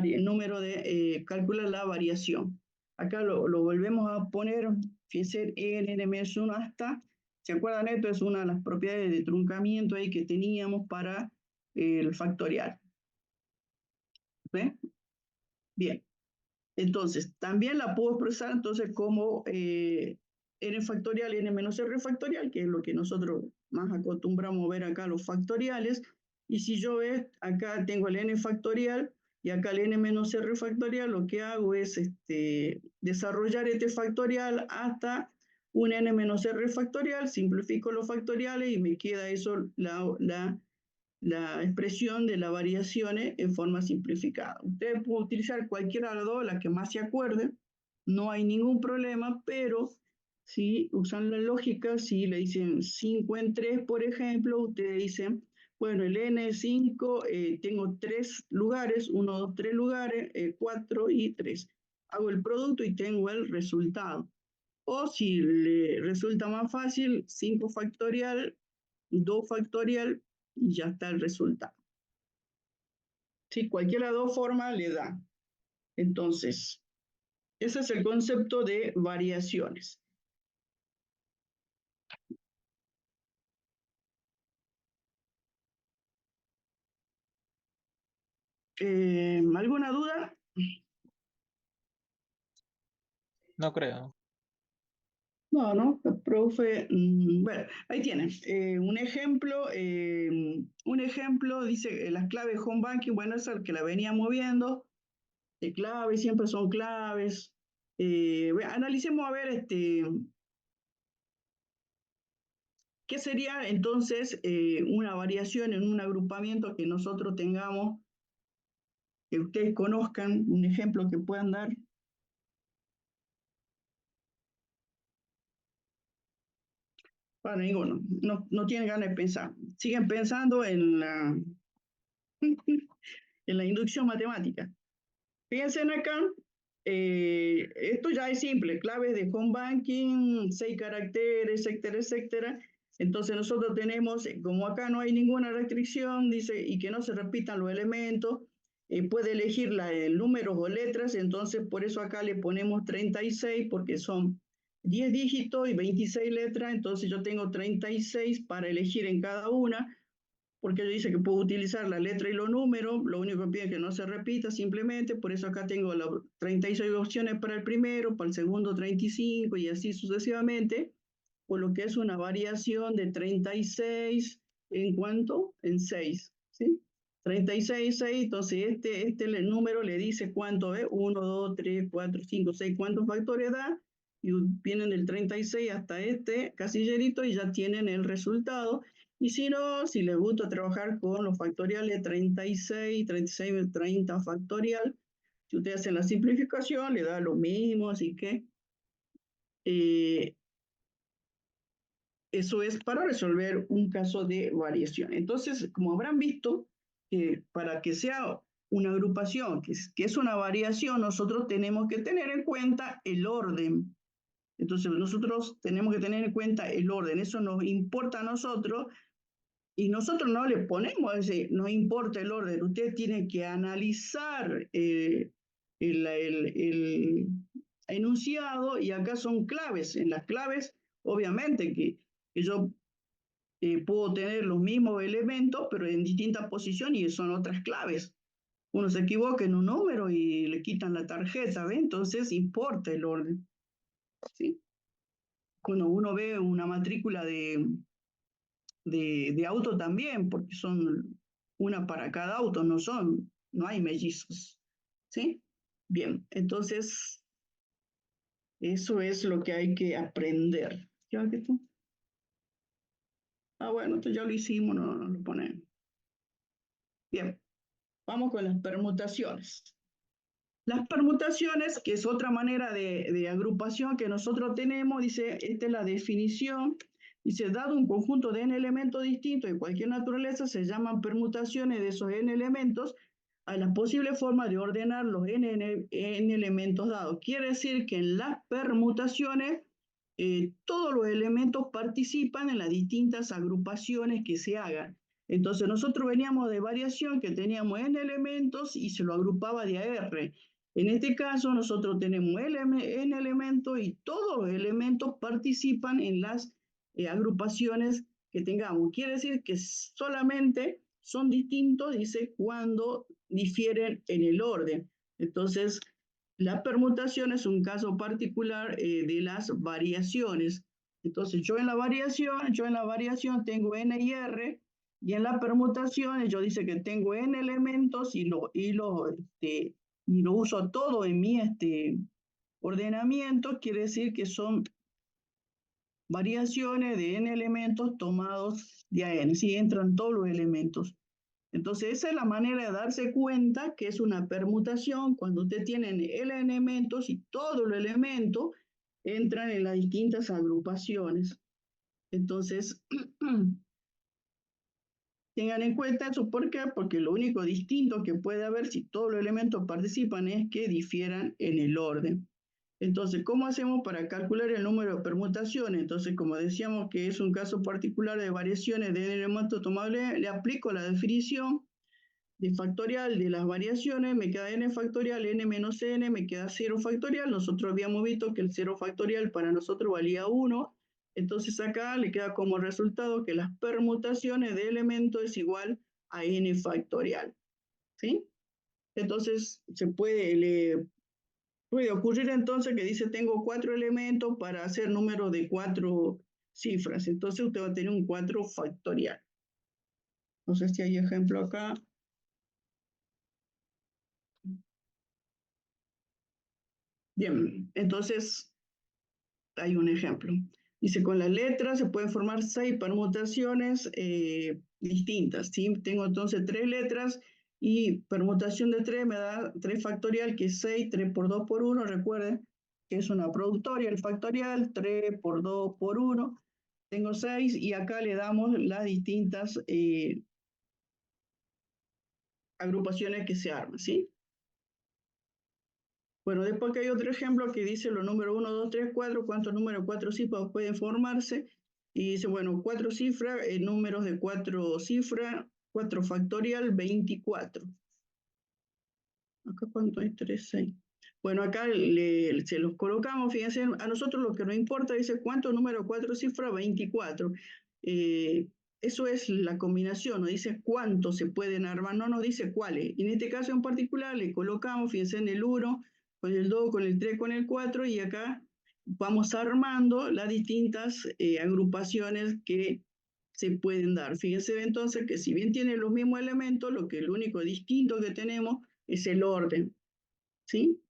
Speaker 1: el número de calcular la variación. Acá lo volvemos a poner, fíjense, n menos 1 hasta, ¿se acuerdan? Esto es una de las propiedades de truncamiento ahí que teníamos para el factorial. ¿Ve? Bien, entonces también la puedo expresar entonces como n factorial, n menos r factorial, que es lo que nosotros más acostumbramos a ver acá, los factoriales. Y si yo ve, acá tengo el n factorial y acá el n menos r factorial, lo que hago es desarrollar este factorial hasta un n menos r factorial, simplifico los factoriales y me queda eso, la expresión de las variaciones en forma simplificada. Ustedes pueden utilizar cualquiera de las dos, la que más se acuerde, no hay ningún problema, pero si usan la lógica, si le dicen 5 en 3, por ejemplo, ustedes dicen, bueno, el N5, tengo 3 lugares, 1, 2, 3 lugares, 4 y 3. Hago el producto y tengo el resultado. O si le resulta más fácil, 5 factorial, 2 factorial, y ya está el resultado. Sí, cualquiera de las dos formas le da. Entonces, ese es el concepto de variaciones. ¿Alguna duda?
Speaker 4: No creo.
Speaker 1: No, profe, bueno, ahí tienen. Un ejemplo dice las claves home banking, bueno, es el que la venía moviendo, de claves, siempre son claves. Analicemos a ver qué sería entonces una variación en un agrupamiento que nosotros tengamos, que ustedes conozcan, un ejemplo que puedan dar. Para ninguno, no tienen ganas de pensar. Siguen pensando en la inducción matemática. Fíjense acá, esto ya es simple, claves de home banking, 6 caracteres, etcétera, etcétera. Entonces nosotros tenemos, como acá no hay ninguna restricción, dice, y que no se repitan los elementos, puede elegir números o letras, entonces por eso acá le ponemos 36, porque son 10 dígitos y 26 letras, entonces yo tengo 36 para elegir en cada una, porque dice que puedo utilizar la letra y los números, lo único que pide es que no se repita simplemente, por eso acá tengo las 36 opciones para el primero, para el segundo 35 y así sucesivamente, por lo que es una variación de 36 en cuánto, en 6, ¿sí? 36, 6, entonces el número le dice cuánto es, 1, 2, 3, 4, 5, 6, cuántos factores da, y vienen del 36 hasta este casillerito y ya tienen el resultado. Y si no, si les gusta trabajar con los factoriales 36, 36, 30 factorial, si ustedes hacen la simplificación, le da lo mismo, así que eso es para resolver un caso de variación. Entonces, como habrán visto, para que sea una agrupación, que es una variación, nosotros tenemos que tener en cuenta el orden. Entonces, nosotros tenemos que tener en cuenta el orden. Eso nos importa a nosotros. Y nosotros no le ponemos ese, no importa el orden, usted tiene que analizar el enunciado y acá son claves. En las claves, obviamente que yo puedo tener los mismos elementos, pero en distintas posiciones y son otras claves. Uno se equivoca en un número y le quitan la tarjeta, ¿ve? Entonces importa el orden, ¿sí? Cuando uno ve una matrícula de auto también, porque son una para cada auto, no hay mellizos, ¿sí? Bien, entonces eso es lo que hay que aprender. ¿Ya que tú? Bueno, esto ya lo hicimos, no lo ponemos. Bien, vamos con las permutaciones. Las permutaciones, que es otra manera de agrupación que nosotros tenemos, dice, esta es la definición, dice, dado un conjunto de n elementos distintos de cualquier naturaleza, se llaman permutaciones de esos n elementos a las posibles formas de ordenar los n elementos dados. Quiere decir que en las permutaciones todos los elementos participan en las distintas agrupaciones que se hagan. Entonces nosotros veníamos de variación que teníamos n elementos y se lo agrupaba de a r. En este caso nosotros tenemos n elementos y todos los elementos participan en las agrupaciones que tengamos. Quiere decir que solamente son distintos, dice, cuando difieren en el orden. Entonces, la permutación es un caso particular de las variaciones. Entonces, yo en la variación tengo n y r, y en la permutación yo dice que tengo n elementos y lo uso todo en mi ordenamiento, quiere decir que son variaciones de n elementos tomados de a n, si entran todos los elementos. Entonces, esa es la manera de darse cuenta que es una permutación cuando usted tiene n elementos y todos los elementos entran en las distintas agrupaciones. Entonces, tengan en cuenta eso, ¿por qué? Porque lo único distinto que puede haber si todos los elementos participan es que difieran en el orden. Entonces, ¿cómo hacemos para calcular el número de permutaciones? Entonces, como decíamos que es un caso particular de variaciones de elementos tomables, le aplico la definición de factorial de las variaciones, me queda n factorial, n menos n, me queda 0 factorial. Nosotros habíamos visto que el 0 factorial para nosotros valía 1, entonces acá le queda como resultado que las permutaciones de elementos es igual a n factorial, ¿sí? Entonces se puede Puede ocurrir entonces que dice tengo 4 elementos para hacer números de 4 cifras. Entonces usted va a tener un 4 factorial. No sé si hay ejemplo acá. Bien, entonces hay un ejemplo. Dice, con las letras se pueden formar 6 permutaciones distintas, ¿sí? Tengo entonces 3 letras y permutación de 3 me da 3 factorial, que es 6, 3 por 2 por 1, recuerden que es una productoria, el factorial, 3 por 2 por 1, tengo 6 y acá le damos las distintas agrupaciones que se arman, ¿sí? Bueno, después que hay otro ejemplo que dice los números 1, 2, 3, 4, cuántos números 4 cifras pueden formarse. Y dice, bueno, 4 cifras, números de 4 cifras, 4 factorial, 24. Acá cuánto hay, 3, 6. Bueno, acá se los colocamos, fíjense, a nosotros lo que nos importa, dice, ¿cuántos números 4 cifras? 24. Eso es la combinación, no dice cuántos se pueden armar, no nos dice cuáles. Y en este caso en particular le colocamos, fíjense, en el 1, con el 2, con el 3, con el 4, y acá vamos armando las distintas agrupaciones que se pueden dar. Fíjense entonces que si bien tienen los mismos elementos, lo único distinto que tenemos es el orden, ¿sí?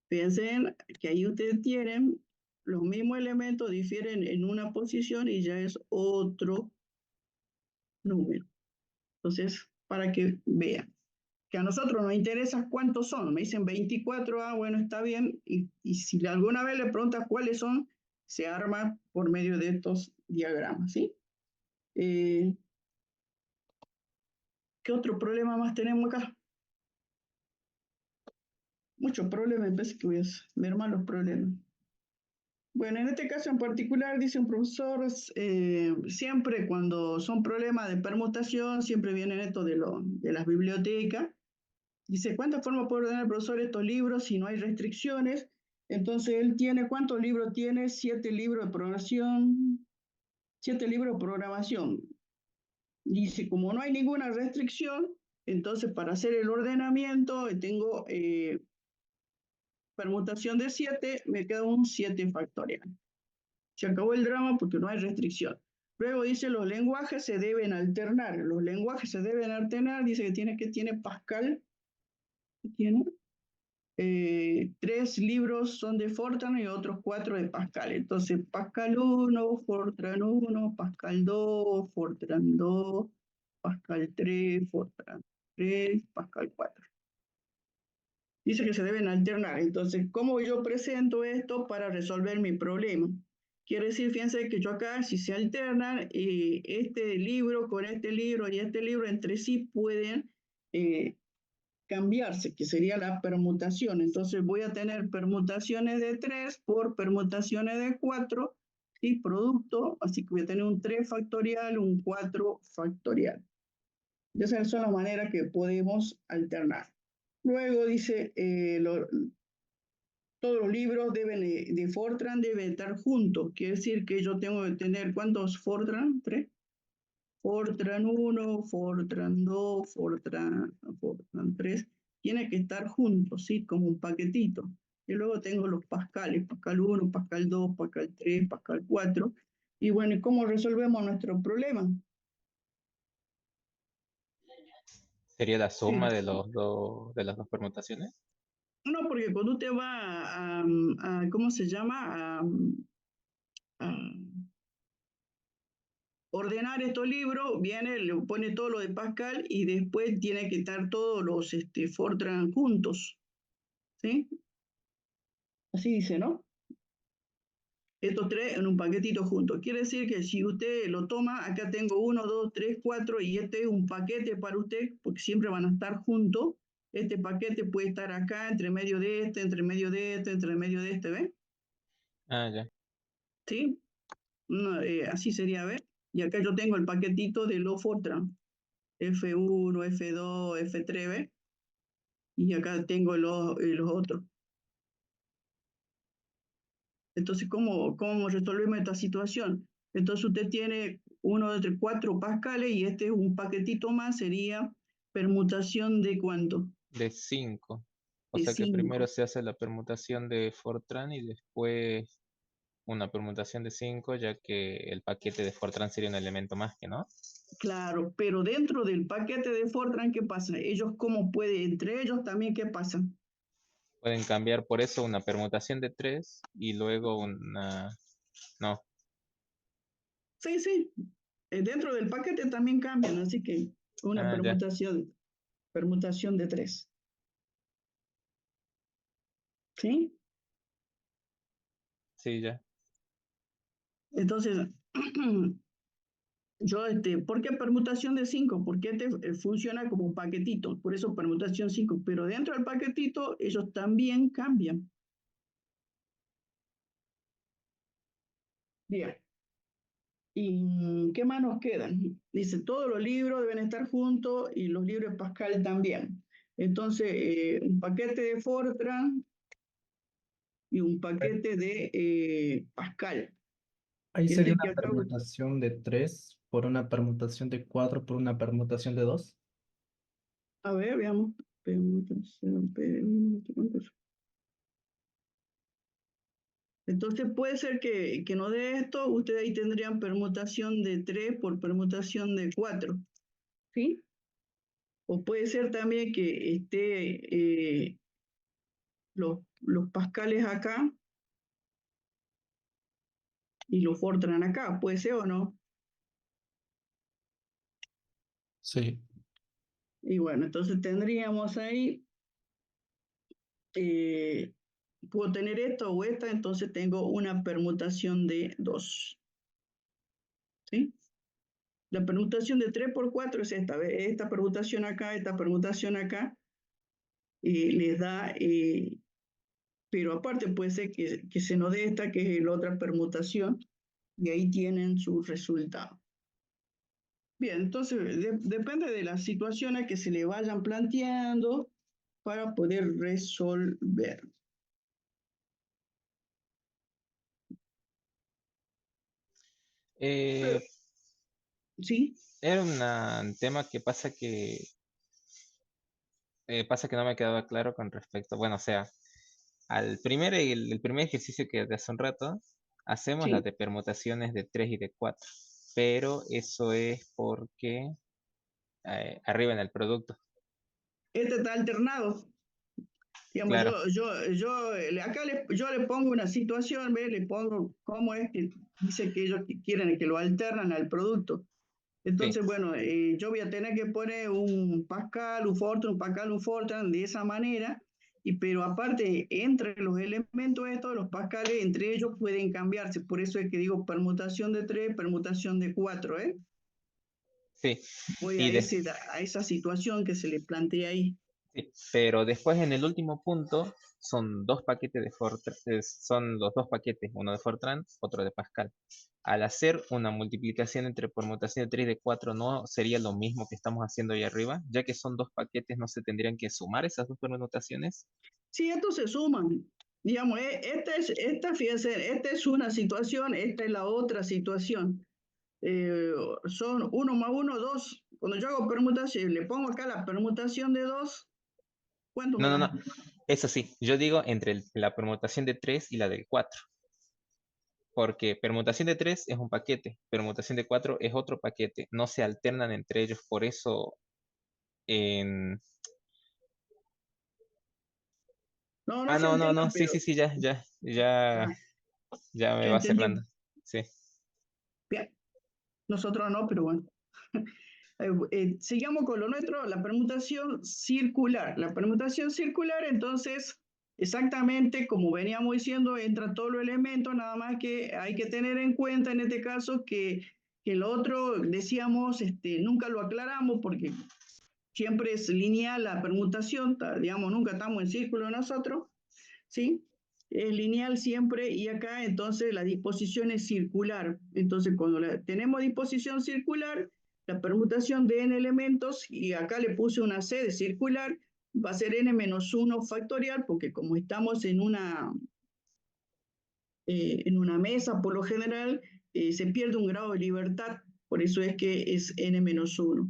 Speaker 1: Fíjense que ahí ustedes tienen los mismos elementos, difieren en una posición y ya es otro número. Entonces, para que vean, que a nosotros nos interesa cuántos son. Me dicen 24, bueno, está bien. Y si alguna vez le preguntas cuáles son, se arma por medio de estos diagramas, ¿sí? ¿Qué otro problema más tenemos acá? Muchos problemas, me parece que voy a ver más los problemas. Bueno, en este caso en particular, dice un profesor, siempre cuando son problemas de permutación, siempre vienen esto de las bibliotecas. Dice, ¿cuántas formas puede ordenar el profesor estos libros si no hay restricciones? Entonces, él tiene, ¿cuántos libros tiene? 7 libros de programación. 7 libros de programación. Dice, como no hay ninguna restricción, entonces para hacer el ordenamiento tengo permutación de 7, me queda un 7 factorial. Se acabó el drama porque no hay restricción. Luego dice, los lenguajes se deben alternar. Los lenguajes se deben alternar, dice que tiene Pascal. Tiene 3 libros son de Fortran y otros 4 de Pascal. Entonces, Pascal 1, Fortran 1, Pascal 2, Fortran 2, Pascal 3, Fortran 3, Pascal 4. Dice que se deben alternar. Entonces, ¿cómo yo presento esto para resolver mi problema? Quiere decir, fíjense que yo acá, si se alternan, este libro con este libro y este libro entre sí pueden cambiarse, que sería la permutación. Entonces voy a tener permutaciones de 3 por permutaciones de 4, ¿sí? Producto, así que voy a tener un 3 factorial, un 4 factorial. Esas son las maneras que podemos alternar. Luego dice, todos los libros de Fortran deben estar juntos. Quiere decir que yo tengo que tener, ¿cuántos Fortran? 3. Fortran 1, Fortran 2, Fortran 3, tiene que estar juntos, ¿sí? Como un paquetito. Y luego tengo los Pascales, Pascal 1, Pascal 2, Pascal 3, Pascal 4. Y bueno, ¿y cómo resolvemos nuestro problema?
Speaker 4: ¿Sería la
Speaker 1: Sí.
Speaker 4: suma de de las dos permutaciones?
Speaker 1: No, porque cuando usted va a ¿cómo se llama? A ordenar estos libros, viene, le pone todo lo de Pascal y después tiene que estar todos los Fortran juntos, ¿sí? Así dice, ¿no? Estos 3 en un paquetito juntos. Quiere decir que si usted lo toma, acá tengo 1, 2, 3, 4 y este es un paquete para usted, porque siempre van a estar juntos. Este paquete puede estar acá, entre medio de este, entre medio de este, entre medio de este, ¿ven?
Speaker 4: Ah, ya.
Speaker 1: ¿Sí? No, así sería, ¿ves? Y acá yo tengo el paquetito de los Fortran. F1, F2, F3, ¿ves? Y acá tengo los otros. Entonces, ¿cómo resolvemos esta situación? Entonces usted tiene uno de 4 pascales y este es un paquetito más, sería permutación de ¿cuánto?
Speaker 4: De 5. O
Speaker 1: de
Speaker 4: sea que
Speaker 1: 5.
Speaker 4: primero se hace la permutación de Fortran y después una permutación de 5, ya que el paquete de Fortran sería un elemento más que, ¿no?
Speaker 1: Claro, pero dentro del paquete de Fortran, ¿qué pasa? Ellos, ¿cómo pueden? Entre ellos también, ¿qué pasa?
Speaker 4: Pueden cambiar por eso una permutación de 3 y luego una... No,
Speaker 1: Sí, sí. Dentro del paquete también cambian, así que una
Speaker 4: ya,
Speaker 1: permutación de 3. ¿Sí?
Speaker 4: sí, ya.
Speaker 1: Entonces, ¿por qué permutación de 5? Porque funciona como un paquetito, por eso permutación 5. Pero dentro del paquetito, ellos también cambian. Bien. ¿Y qué más nos quedan? Dice, todos los libros deben estar juntos y los libros de Pascal también. Entonces, un paquete de Fortran y un paquete de Pascal.
Speaker 3: Ahí
Speaker 1: Y
Speaker 3: sería
Speaker 1: que
Speaker 3: una
Speaker 1: acá,
Speaker 3: permutación de 3 por una permutación de 4 por una permutación de 2.
Speaker 1: a ver, veamos. Permutación, permutación. Entonces puede ser que no dé esto, ustedes ahí tendrían permutación de 3 por permutación de 4, ¿sí? O puede ser también que esté los pascales acá y los Fortran acá, ¿puede ser o no?
Speaker 2: Sí.
Speaker 1: Y bueno, entonces tendríamos ahí, puedo tener esta o esta, entonces tengo una permutación de 2, ¿sí? La permutación de 3 por 4 es esta permutación acá, esta permutación acá, les da, pero aparte puede ser que se nos dé esta, que es la otra permutación, y ahí tienen su resultado. Bien, entonces depende de las situaciones que se le vayan planteando para poder resolver.
Speaker 4: Eh,
Speaker 1: ¿Sí?
Speaker 4: Era un tema que pasa que no me quedaba claro con respecto, bueno, o sea, el primer ejercicio que de hace un rato, hacemos las
Speaker 1: Sí.
Speaker 4: de permutaciones de 3 y de 4, pero eso es porque arriba en el producto.
Speaker 1: Este está alternado. Digamos,
Speaker 4: Claro,
Speaker 1: yo le pongo una situación, ¿ve? Le pongo cómo es que dice que ellos quieren que lo alternan al producto.
Speaker 4: sí.
Speaker 1: Entonces, bueno, yo voy a tener que poner un Pascal, un Pascal, un Fortran de esa manera, pero aparte, entre los elementos estos, los Pascales, entre ellos pueden cambiarse. Por eso es que digo permutación de 3, permutación de 4, ¿eh?
Speaker 4: Sí,
Speaker 1: Voy
Speaker 4: y
Speaker 1: a esa situación que se le plantea ahí.
Speaker 4: sí, pero después en el último punto son dos paquetes de Fortran, son los dos paquetes, uno de Fortran, otro de Pascal. Al hacer una multiplicación entre permutación de 3 y de 4 no sería lo mismo que estamos haciendo ahí arriba, ya que son dos paquetes, no se tendrían que sumar esas dos permutaciones.
Speaker 1: Sí, estos se suman. Digamos, fíjense, esta es una situación, esta es la otra situación. Eh, Son 1 más 1, 2. Cuando yo hago permutación, le pongo acá la permutación de 2, ¿cuánto me
Speaker 4: No, no,
Speaker 1: da?
Speaker 4: no, eso sí, yo digo entre la permutación de 3 y la del 4, porque permutación de 3 es un paquete, permutación de 4 es otro paquete, no se alternan entre ellos, por eso en...
Speaker 1: No, no
Speaker 4: Ah,
Speaker 1: se
Speaker 4: no, no, no,
Speaker 1: entiendan,
Speaker 4: sí,
Speaker 1: pero
Speaker 4: sí, sí, ya,
Speaker 1: ah,
Speaker 4: ya me
Speaker 1: ya
Speaker 4: va cerrando.
Speaker 1: entendimos.
Speaker 4: Sí.
Speaker 1: Bien, nosotros no, pero bueno. Sigamos con lo nuestro, la permutación circular. La permutación circular, entonces, exactamente como veníamos diciendo, entra todos los elementos, nada más que hay que tener en cuenta en este caso que el otro, decíamos, nunca lo aclaramos porque siempre es lineal la permutación, digamos, nunca estamos en círculo nosotros, ¿sí? Es lineal siempre y acá entonces la disposición es circular. Entonces cuando tenemos disposición circular, la permutación de n elementos, y acá le puse una c de circular, va a ser n-1 factorial, porque como estamos en una mesa por lo general, se pierde un grado de libertad, por eso es que es n-1.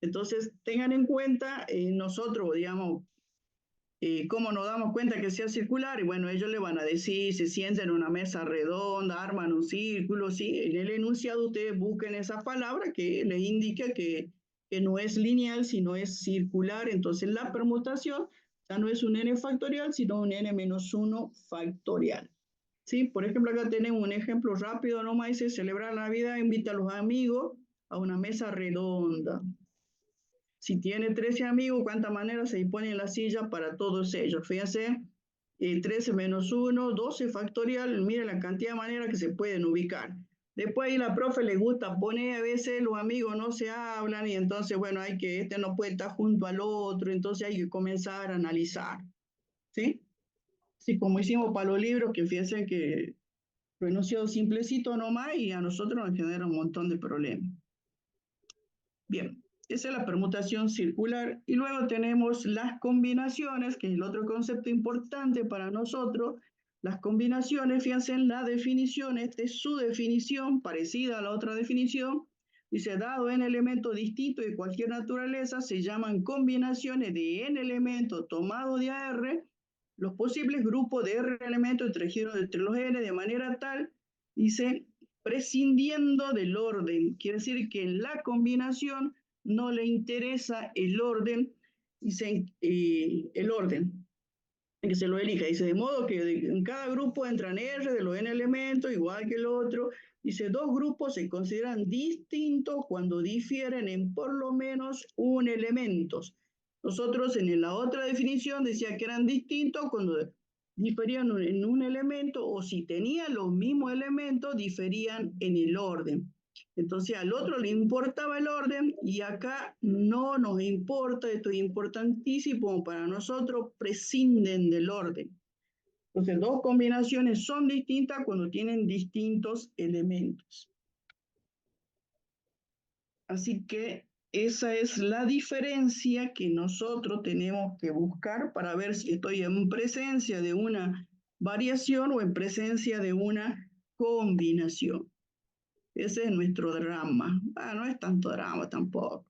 Speaker 1: Entonces tengan en cuenta, nosotros, digamos, ¿cómo nos damos cuenta que sea circular? Y bueno, ellos le van a decir, se sientan en una mesa redonda, arman un círculo, ¿sí? En el enunciado ustedes busquen esa palabra que les indica que no es lineal, sino es circular. Entonces la permutación ya no es un n factorial, sino un n menos 1 factorial. ¿Sí? Por ejemplo, acá tenemos un ejemplo rápido nomás, dice, celebrar la Navidad, invita a los amigos a una mesa redonda. Si tiene 13 amigos, ¿cuántas maneras se dispone en la silla para todos ellos? Fíjense, 13 menos 1, 12 factorial, miren la cantidad de maneras que se pueden ubicar. Después ahí la profe le gusta poner, a veces los amigos no se hablan y entonces, bueno, hay que, este no puede estar junto al otro, entonces hay que comenzar a analizar, ¿sí? Sí, como hicimos para los libros, que fíjense que lo enunciado simplecito nomás y a nosotros nos genera un montón de problemas. Bien, esa es la permutación circular. Y luego tenemos las combinaciones, que es el otro concepto importante para nosotros. Las combinaciones, fíjense en la definición, esta es su definición, parecida a la otra definición. Dice, dado n elementos distintos de cualquier naturaleza, se llaman combinaciones de n elementos tomados de AR, los posibles grupos de R elementos entregidos entre los n de manera tal, dice, prescindiendo del orden. Quiere decir que en la combinación no le interesa el orden, dice, el orden en que se lo elija. Dice, de modo que en cada grupo entran R de los n elementos, igual que el otro. Dice, dos grupos se consideran distintos cuando difieren en por lo menos un elemento. Nosotros en la otra definición decía que eran distintos cuando diferían en un elemento o si tenían los mismos elementos, diferían en el orden. Entonces al otro le importaba el orden y acá no nos importa, esto es importantísimo para nosotros, prescinden del orden. Entonces dos combinaciones son distintas cuando tienen distintos elementos. Así que esa es la diferencia que nosotros tenemos que buscar para ver si estoy en presencia de una variación o en presencia de una combinación. Ese es nuestro drama. No es tanto drama tampoco.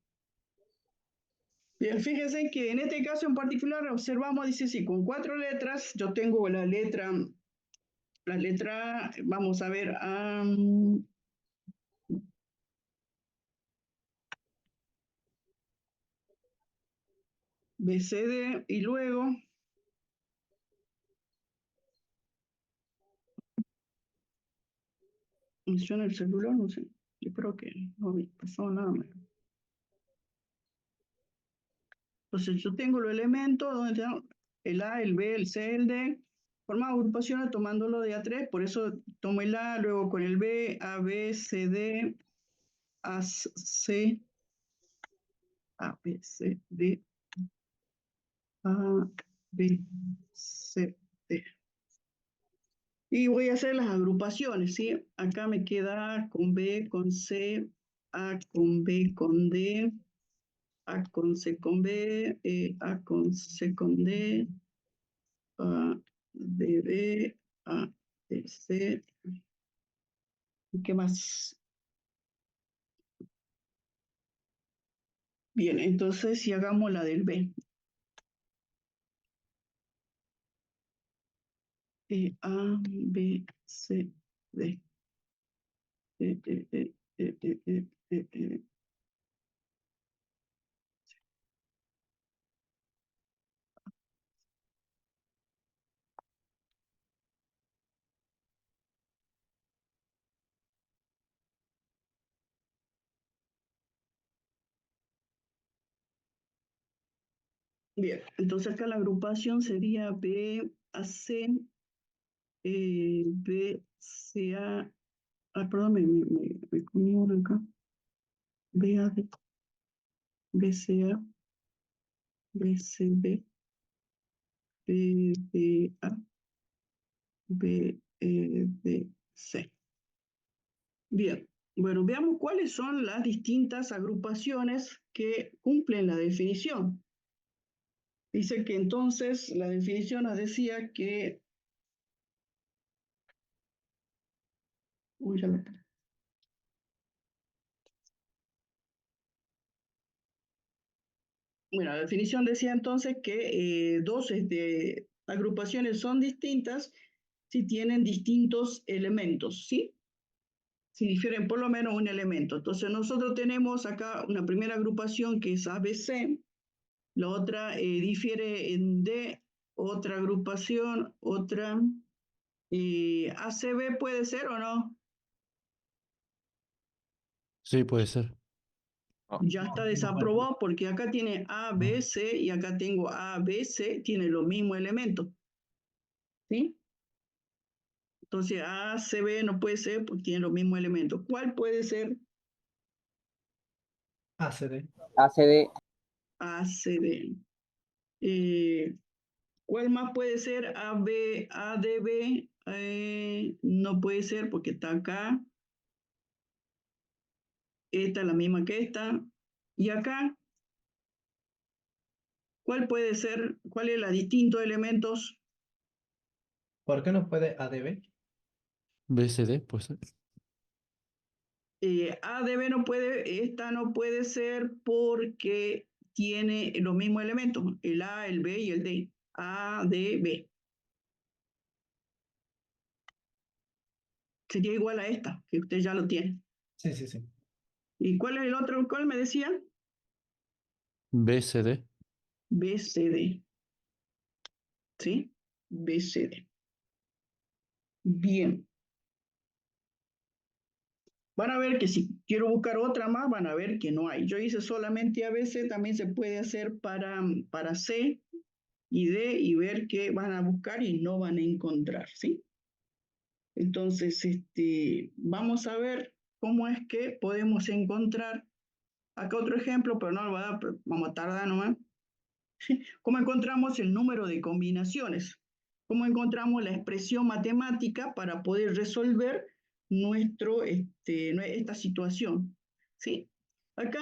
Speaker 1: Bien, fíjense que en este caso en particular observamos, dice sí, con 4 letras, yo tengo la letra, vamos a ver, BCD y luego funciona el celular, no sé, yo creo que no pasó nada más. Entonces yo tengo los elementos donde tengo el A, el B, el C, el D, formado agrupaciones tomándolo de A3, por eso tomo el A, luego con el B, A, B, C, D, A, C, A, B, C, D, A, B, C, D. Y voy a hacer las agrupaciones, ¿sí? Acá me queda A con B, con C, A con B, con D, A con C con B, A con C con D, A, D, B, A, D, C. ¿Y qué más? Bien, entonces si hagamos la del B. A, B, C, D. Bien, entonces acá la agrupación sería B, A, C, B, C, A. Perdón, me comí una acá. B, A, D, B, C, A, B, C, D, B, B, A, B, D, C. Bien, bueno, veamos cuáles son las distintas agrupaciones que cumplen la definición. Dice que entonces la definición nos decía que... Uy, ya me... Bueno, la definición decía entonces que dos agrupaciones son distintas si tienen distintos elementos, ¿sí? Si difieren por lo menos un elemento. Entonces nosotros tenemos acá una primera agrupación que es ABC, la otra difiere en D, otra agrupación, otra ACB puede ser o no.
Speaker 2: Sí, puede ser.
Speaker 1: Ya está desaprobado porque acá tiene A, B, C y acá tengo A, B, C, tiene los mismos elementos. ¿Sí? Entonces A, C, B no puede ser porque tiene los mismos elementos. ¿Cuál puede ser?
Speaker 3: ACD.
Speaker 7: ACD.
Speaker 1: A, C, D. ¿Cuál más puede ser? A, B, A, D, B. No puede ser porque está acá. Esta es la misma que esta. Y acá, ¿cuál puede ser? ¿Cuál es los distintos elementos?
Speaker 3: ¿Por qué no puede ADB?
Speaker 2: BCD, puede ser.
Speaker 1: A, D, B no puede, esta no puede ser porque tiene los mismos elementos, el A, el B y el D. A, D, B. Sería igual a esta, que usted ya lo tiene.
Speaker 3: Sí, sí, sí.
Speaker 1: ¿Y cuál es el otro? ¿Cuál me decía?
Speaker 2: BCD.
Speaker 1: B, C, D. ¿Sí? B, C, D. Bien. Van a ver que si quiero buscar otra más, van a ver que no hay. Yo hice solamente ABC, también se puede hacer para C y D y ver que van a buscar y no van a encontrar, ¿sí? Entonces, vamos a ver cómo es que podemos encontrar, acá otro ejemplo, pero no lo voy a dar, vamos a tardar nomás. ¿Cómo encontramos el número de combinaciones? ¿Cómo encontramos la expresión matemática para poder resolver esta situación? ¿Sí? Acá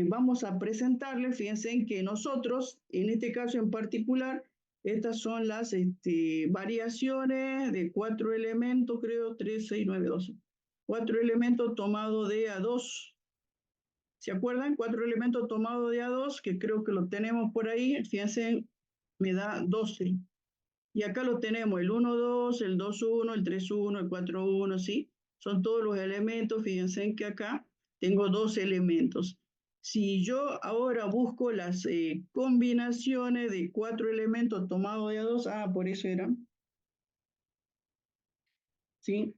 Speaker 1: vamos a presentarles, fíjense en que nosotros, en este caso en particular, estas son las variaciones de 4 elementos, creo, 3, 6, 9, 12. 4 elementos tomados de A2. ¿Se acuerdan? 4 elementos tomados de A2, que creo que lo tenemos por ahí. Fíjense, me da 12. Y acá lo tenemos, el 1, 2, el 2, 1, el 3, 1, el 4, 1, ¿sí? Son todos los elementos. Fíjense que acá tengo 2 elementos. Si yo ahora busco las combinaciones de 4 elementos tomados de A2, por eso eran, ¿sí?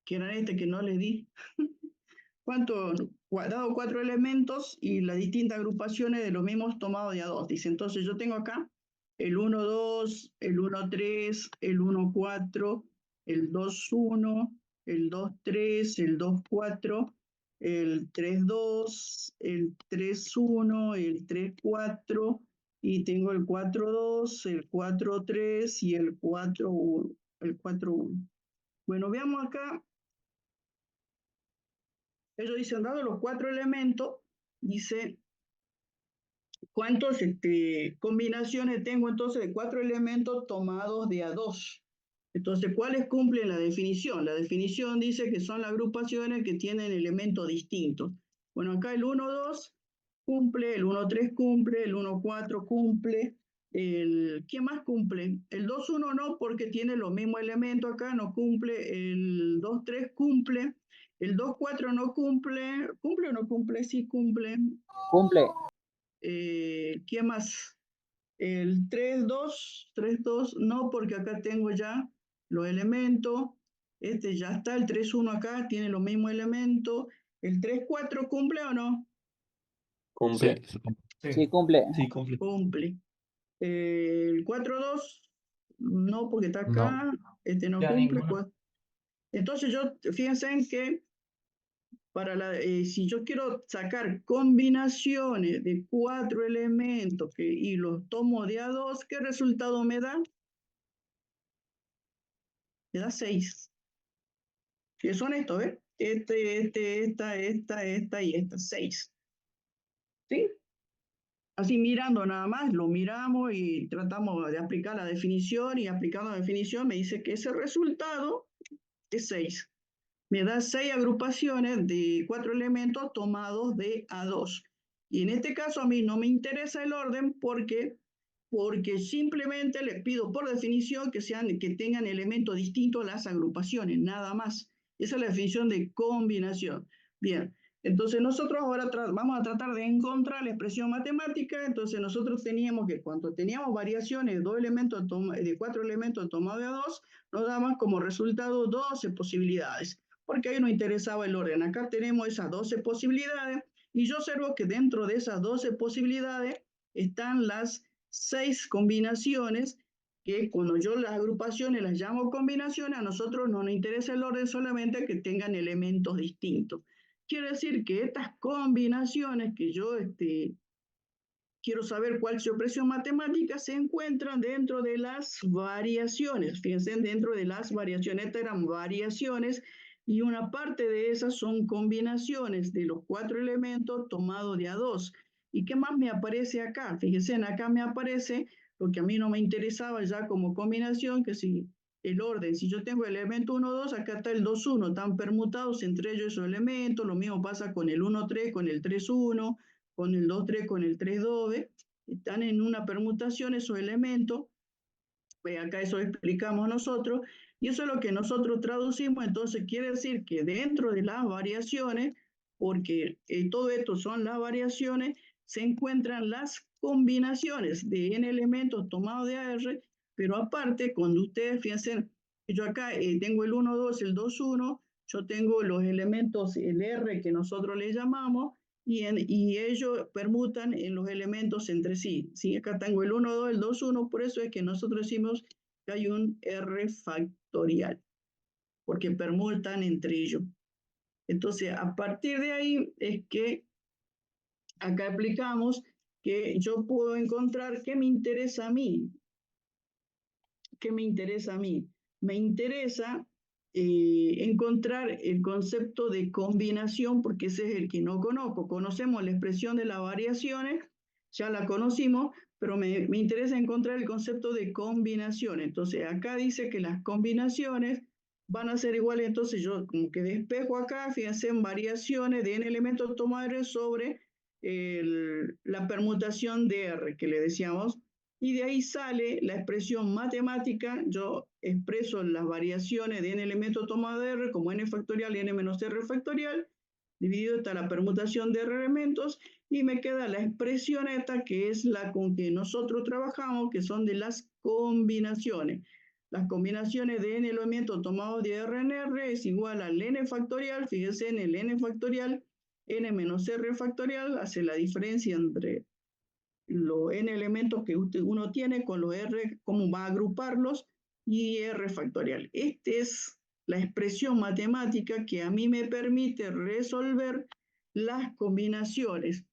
Speaker 1: Que eran que no les di. ¿Cuánto? Dado 4 elementos y las distintas agrupaciones de los mismos tomados de A2. Dice, entonces yo tengo acá el 1, 2, el 1, 3, el 1, 4, el 2, 1, el 2, 3, el 2, 4, el 3, 2, el 3, 1, el 3, 4, y tengo el 4, 2, el 4, 3 y el 4, 1. El 4, 1. Bueno, veamos acá. Ellos dicen, dado los 4 elementos, dice, ¿cuántas combinaciones tengo entonces de 4 elementos tomados de A2? Entonces, ¿cuáles cumplen la definición? La definición dice que son las agrupaciones que tienen elementos distintos. Bueno, acá el 1, 2 cumple, el 1, 3 cumple, el 1, 4 cumple, ¿qué más cumple? El 2, 1 no, porque tiene los mismos elementos acá, no cumple, el 2, 3 cumple, el 2, 4 no cumple, ¿cumple o no cumple? Sí cumple.
Speaker 7: Cumple.
Speaker 1: ¿Qué más? El 3, 2, 3, 2 no, porque acá tengo ya los elementos. Ya está, el 3, 1 acá tiene los mismos elementos. ¿El 3, 4 cumple o no?
Speaker 7: Cumple.
Speaker 2: Sí,
Speaker 7: Sí, cumple.
Speaker 3: Sí, cumple.
Speaker 1: Cumple. El 4, 2 no, porque está
Speaker 2: no.
Speaker 1: acá. No
Speaker 3: Ya
Speaker 1: cumple.
Speaker 3: ninguno.
Speaker 1: Entonces fíjense en que si yo quiero sacar combinaciones de 4 elementos y los tomo de A2, ¿qué resultado me da? Me da 6. Que son estos, ¿ves? Esta y esta, 6. ¿Sí? Así mirando nada más, lo miramos y tratamos de aplicar la definición y aplicando la definición me dice que ese resultado es 6. me da 6 agrupaciones de 4 elementos tomados de A2. Y en este caso a mí no me interesa el orden porque simplemente les pido por definición que tengan elementos distintos a las agrupaciones, nada más. Esa es la definición de combinación. Bien, entonces nosotros ahora vamos a tratar de encontrar la expresión matemática. Entonces nosotros teníamos que cuando teníamos variaciones de 4 elementos tomados de A2, nos daban como resultado 12 posibilidades, porque ahí nos interesaba el orden. Acá tenemos esas 12 posibilidades y yo observo que dentro de esas 12 posibilidades están las 6 combinaciones, que cuando yo las agrupaciones las llamo combinaciones, a nosotros no nos interesa el orden, solamente que tengan elementos distintos. Quiere decir que estas combinaciones que yo quiero saber cuál es su expresión matemática, se encuentran dentro de las variaciones. Fíjense, dentro de las variaciones, estas eran variaciones, y una parte de esas son combinaciones de los 4 elementos tomados de A2. ¿Y qué más me aparece acá? Fíjense, acá me aparece lo que a mí no me interesaba ya como combinación, que si el orden, si yo tengo el elemento 1, 2, acá está el 2, 1, están permutados entre ellos esos elementos. Lo mismo pasa con el 1, 3, con el 3, 1, con el 2, 3, con el 3, 2, ¿ve? Están en una permutación esos elementos. Acá eso explicamos nosotros, y eso es lo que nosotros traducimos. Entonces quiere decir que dentro de las variaciones, porque todo esto son las variaciones, se encuentran las combinaciones de n elementos tomados de AR, pero aparte, cuando ustedes fíjense, yo acá tengo el 1, 2, el 2, 1, yo tengo los elementos, el R que nosotros le llamamos, y ellos permutan en los elementos entre sí. ¿Sí? Acá tengo el 1, 2, el 2, 1, por eso es que nosotros decimos que hay un R factorial, porque permutan entre ellos. Entonces, a partir de ahí es que acá explicamos que yo puedo encontrar qué me interesa a mí. ¿Qué me interesa a mí? Me interesa encontrar el concepto de combinación, porque ese es el que no conozco. Conocemos la expresión de las variaciones, ya la conocimos, pero me interesa encontrar el concepto de combinación. Entonces acá dice que las combinaciones van a ser iguales. Entonces yo como que despejo acá, fíjense, en variaciones de n elementos tomados sobre la permutación de R que le decíamos, y de ahí sale la expresión matemática. Yo expreso las variaciones de n elementos tomados de R como n factorial y n menos r factorial, dividido hasta la permutación de R elementos, y me queda la expresión esta, que es la con que nosotros trabajamos, que son de las combinaciones. Las combinaciones de n elementos tomados de R en R es igual al n factorial. Fíjense, en el n factorial, n menos r factorial hace la diferencia entre los n elementos que uno tiene con los r, cómo va a agruparlos, y r factorial. Esta es la expresión matemática que a mí me permite resolver las combinaciones.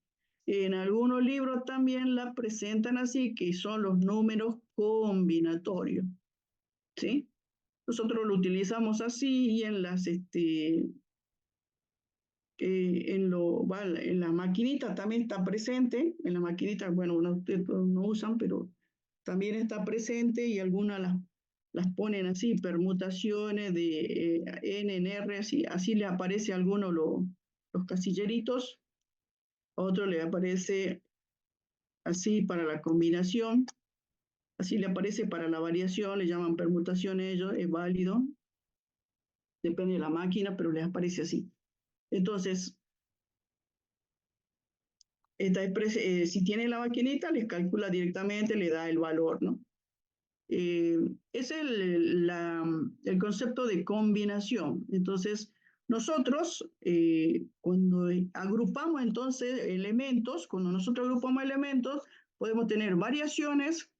Speaker 1: En algunos libros también la presentan así, que son los números combinatorios. ¿Sí? Nosotros lo utilizamos así, y en las en la maquinita también está presente. En la maquinita, bueno, ustedes no usan, pero también está presente, y algunas las ponen así, permutaciones de n en r, así le aparece a algunos los casilleritos, a otro le aparece así para la combinación, así le aparece para la variación, le llaman permutación ellos, es válido, depende de la máquina, pero les aparece así. Entonces, si tiene la maquinita, les calcula directamente, le da el valor, ¿no? Es el concepto de combinación. Entonces, nosotros, cuando agrupamos entonces elementos, podemos tener variaciones,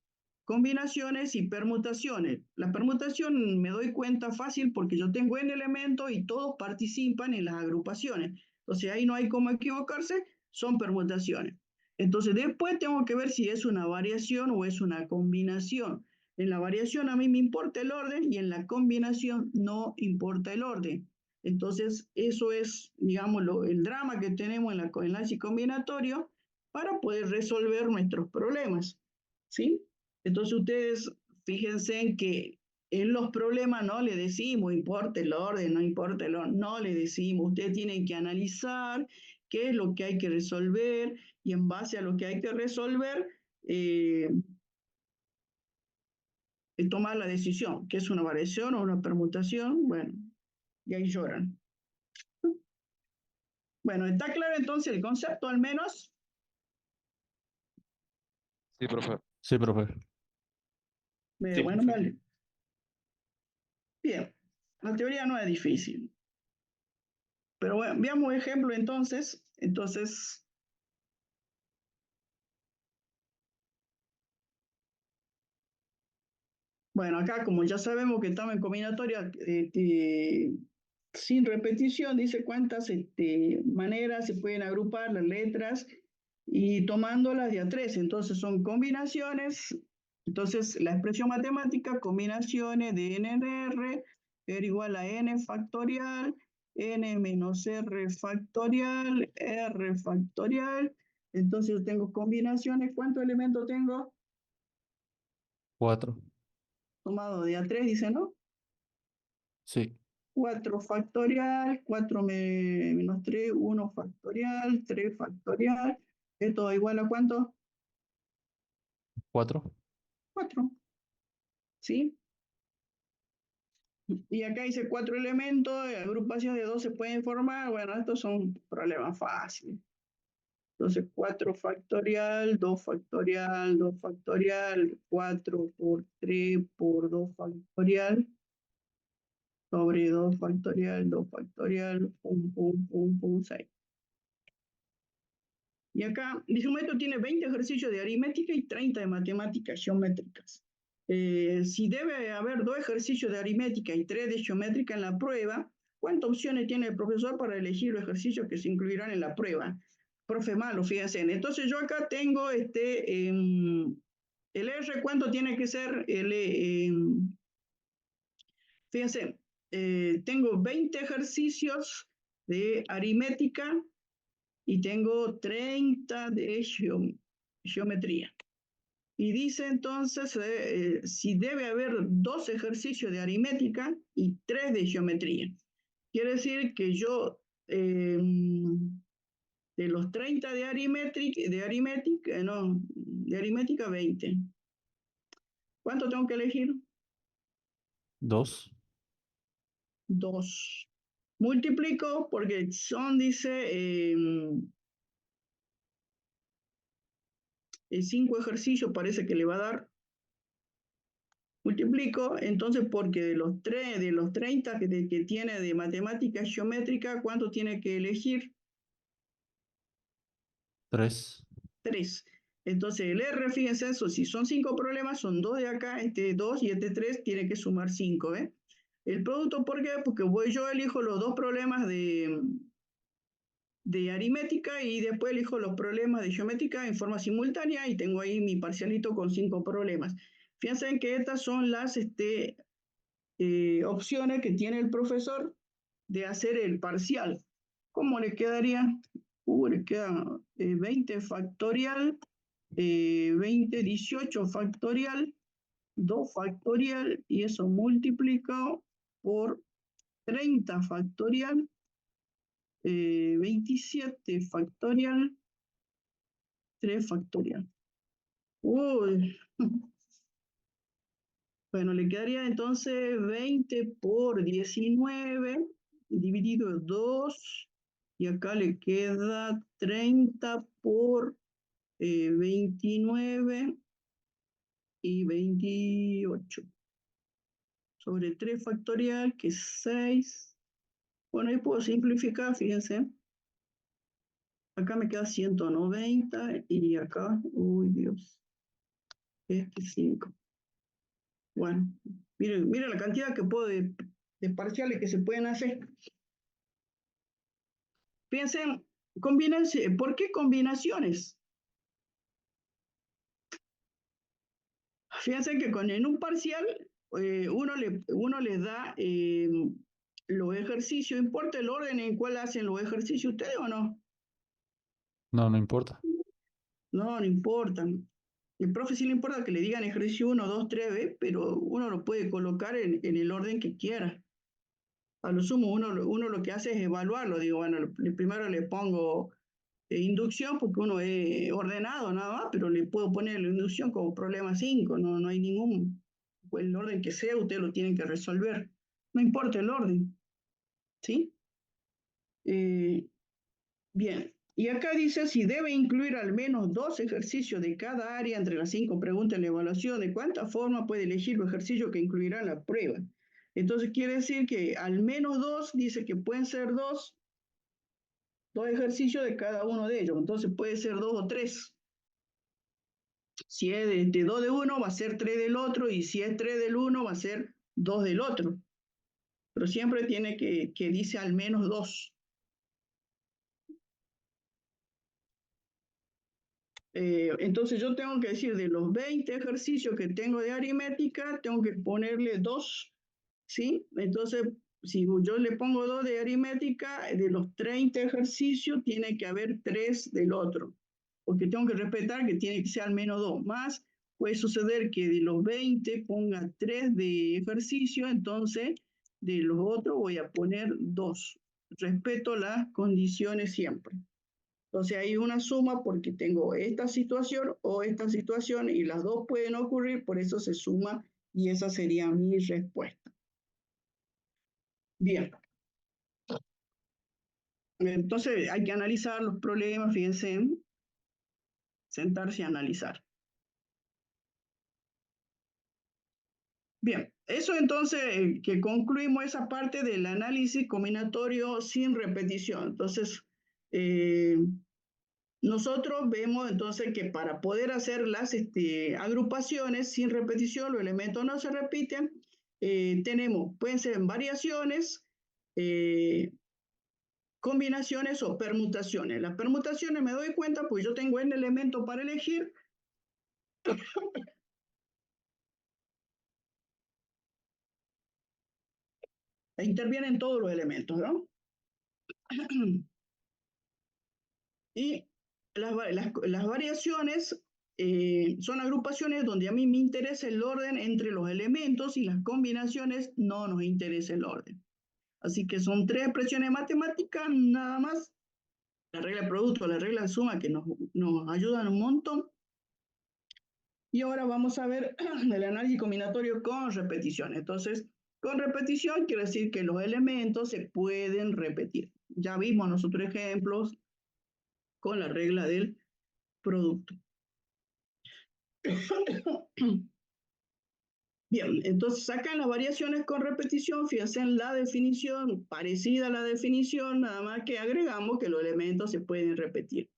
Speaker 1: combinaciones y permutaciones. La permutación me doy cuenta fácil porque yo tengo n elementos y todos participan en las agrupaciones. Entonces ahí no hay cómo equivocarse, son permutaciones. Entonces después tengo que ver si es una variación o es una combinación. En la variación a mí me importa el orden, y en la combinación no importa el orden. Entonces eso es, digamos, el drama que tenemos en el análisis combinatorio para poder resolver nuestros problemas. ¿Sí? Entonces ustedes fíjense en que En los problemas no le decimos, importa el orden, no importa el orden, no le decimos. Usted tiene que analizar qué es lo que hay que resolver y en base a lo que hay que resolver, tomar la decisión, que es una variación o una permutación, bueno, y ahí lloran. Bueno, ¿está claro entonces el concepto al menos?
Speaker 5: Sí, profe.
Speaker 2: Sí, profe.
Speaker 3: Sí,
Speaker 1: Bueno,
Speaker 3: profe.
Speaker 1: vale. Bien, la teoría no es difícil. Pero bueno, veamos ejemplo entonces. Bueno, acá como ya sabemos que estamos en combinatoria sin repetición, dice cuántas maneras se pueden agrupar las letras y tomándolas de a tres. Entonces son combinaciones. Entonces la expresión matemática, combinaciones de n en r, era igual a n factorial, n menos r factorial, r factorial. Entonces yo tengo combinaciones. ¿Cuántos elementos tengo?
Speaker 2: 4.
Speaker 1: Tomado de a tres, dice, ¿no?
Speaker 2: Sí.
Speaker 1: 4 factorial, 4 menos 3, 1 factorial, 3 factorial. ¿Esto igual a cuánto?
Speaker 2: 4.
Speaker 1: 4, ¿sí? Y acá dice 4 elementos, agrupaciones de 2 se pueden formar. Bueno, estos son problemas fáciles. Entonces, 4 factorial, 2 factorial, 2 factorial, 4 por 3 por 2 factorial, sobre 2 factorial, pum, pum, pum, pum, 6. Y acá, dice un método tiene 20 ejercicios de aritmética y 30 de matemáticas geométricas. Si debe haber 2 ejercicios de aritmética y 3 de geométrica en la prueba, ¿cuántas opciones tiene el profesor para elegir los ejercicios que se incluirán en la prueba? Profe malo, fíjense. Entonces yo acá tengo el R, ¿cuánto tiene que ser? Fíjense, tengo 20 ejercicios de aritmética y tengo 30 de geometría. Y dice entonces si debe haber 2 ejercicios de aritmética y 3 de geometría. Quiere decir que yo, de los 30 de aritmética 20. ¿Cuánto tengo que elegir?
Speaker 2: 2.
Speaker 1: 2. Multiplico porque son, dice, 5 ejercicios parece que le va a dar. Multiplico, entonces, porque de los 30 que tiene de matemática geométrica, ¿cuánto tiene que elegir?
Speaker 2: 3.
Speaker 1: 3. Entonces, el R, fíjense eso, si son 5 problemas, son 2 de acá, este 2 y este 3, tiene que sumar 5, ¿eh? El producto, ¿por qué? Porque yo elijo los 2 problemas de aritmética y después elijo los problemas de geométrica en forma simultánea y tengo ahí mi parcialito con 5 problemas. Fíjense que estas son las opciones que tiene el profesor de hacer el parcial. ¿Cómo le quedaría? Le queda 20 factorial, 20, 18 factorial, 2 factorial, y eso multiplicado por 30 factorial, 27 factorial, 3 factorial. Uy. Bueno, le quedaría entonces 20 por 19 dividido 2, y acá le queda 30 por 29 y 28 sobre 3 factorial, que es 6. Bueno, ahí puedo simplificar, fíjense. Acá me queda 190 y acá, uy Dios, 5. Bueno, miren la cantidad que puedo de parciales que se pueden hacer. Piensen, ¿por qué combinaciones? Fíjense que en un parcial uno le da los ejercicios. ¿Importa el orden en cual hacen los ejercicios ustedes o no?
Speaker 2: No, no importa.
Speaker 1: No, no importa. El profe sí le importa que le digan ejercicio 1, 2, 3, pero uno lo puede colocar en el orden que quiera. A lo sumo, uno lo que hace es evaluarlo. Digo, bueno, primero le pongo inducción porque uno es ordenado nada más, pero le puedo poner la inducción como problema 5. No hay ningún, pues el orden que sea, usted lo tiene que resolver. No importa el orden, ¿sí? Bien, y acá dice si debe incluir al menos 2 ejercicios de cada área entre las 5 preguntas en la evaluación, ¿de cuánta forma puede elegir los ejercicios que incluirá la prueba? Entonces quiere decir que al menos 2, dice que pueden ser 2 ejercicios de cada uno de ellos, entonces puede ser 2 o 3. Si es de 2 de uno, va a ser 3 del otro, y si es 3 del uno, va a ser 2 del otro. Pero siempre tiene que dice al menos 2. Entonces yo tengo que decir, de los 20 ejercicios que tengo de aritmética, tengo que ponerle 2, ¿sí? Entonces, si yo le pongo 2 de aritmética, de los 30 ejercicios tiene que haber 3 del otro, porque tengo que respetar que tiene que ser al menos 2. Más puede suceder que de los 20 ponga 3 de ejercicio, entonces de los otros voy a poner 2. Respeto las condiciones siempre. Entonces hay una suma porque tengo esta situación o esta situación y las dos pueden ocurrir, por eso se suma y esa sería mi respuesta. Bien. Entonces hay que analizar los problemas, fíjense, sentarse a analizar. Bien, eso entonces que concluimos esa parte del análisis combinatorio sin repetición. Entonces, nosotros vemos entonces que para poder hacer las agrupaciones sin repetición, los elementos no se repiten, pueden ser variaciones, combinaciones o permutaciones. Las permutaciones me doy cuenta, pues yo tengo n elementos para elegir. Intervienen todos los elementos, ¿no? Y las variaciones son agrupaciones donde a mí me interesa el orden entre los elementos y las combinaciones no nos interesa el orden. Así que son 3 expresiones matemáticas nada más. La regla de producto, la regla de suma que nos ayudan un montón. Y ahora vamos a ver el análisis combinatorio con repetición. Entonces, con repetición quiere decir que los elementos se pueden repetir. Ya vimos nosotros ejemplos con la regla del producto. Bien, entonces acá en las variaciones con repetición, fíjense en la definición, parecida a la definición, nada más que agregamos que los elementos se pueden repetir.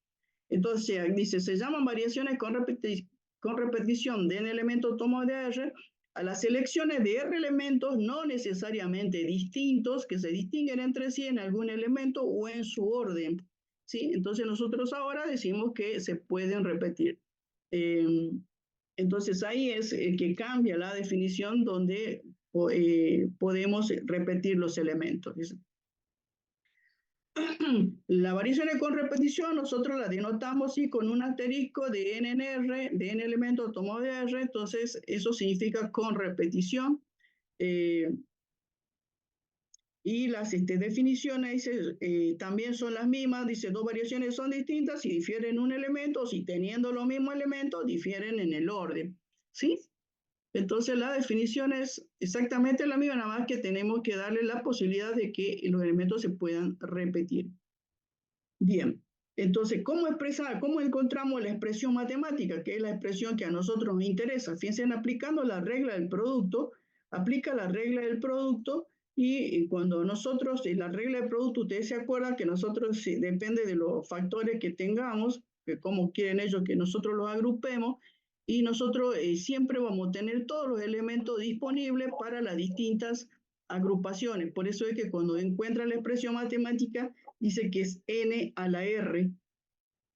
Speaker 1: Entonces dice, se llaman variaciones con repetición de n elementos tomos de R a las selecciones de R elementos no necesariamente distintos que se distinguen entre sí en algún elemento o en su orden. ¿Sí? Entonces nosotros ahora decimos que se pueden repetir. Entonces ahí es que cambia la definición donde podemos repetir los elementos. La variación con repetición nosotros la denotamos ¿sí? Con un asterisco de n en R, de n elementos tomados de R, entonces eso significa con repetición. Y las definiciones también son las mismas, dice 2 variaciones son distintas si difieren un elemento, o si teniendo los mismos elementos difieren en el orden, ¿sí? Entonces la definición es exactamente la misma, nada más que tenemos que darle la posibilidad de que los elementos se puedan repetir. Bien, entonces, ¿cómo encontramos la expresión matemática? Que es la expresión que a nosotros nos interesa. Fíjense, aplicando la regla del producto, aplica la regla del producto y cuando nosotros, en la regla del producto, ustedes se acuerdan que nosotros, depende de los factores que tengamos, que cómo quieren ellos que nosotros los agrupemos, y nosotros siempre vamos a tener todos los elementos disponibles para las distintas agrupaciones. Por eso es que cuando encuentran la expresión matemática, dice que es n a la r.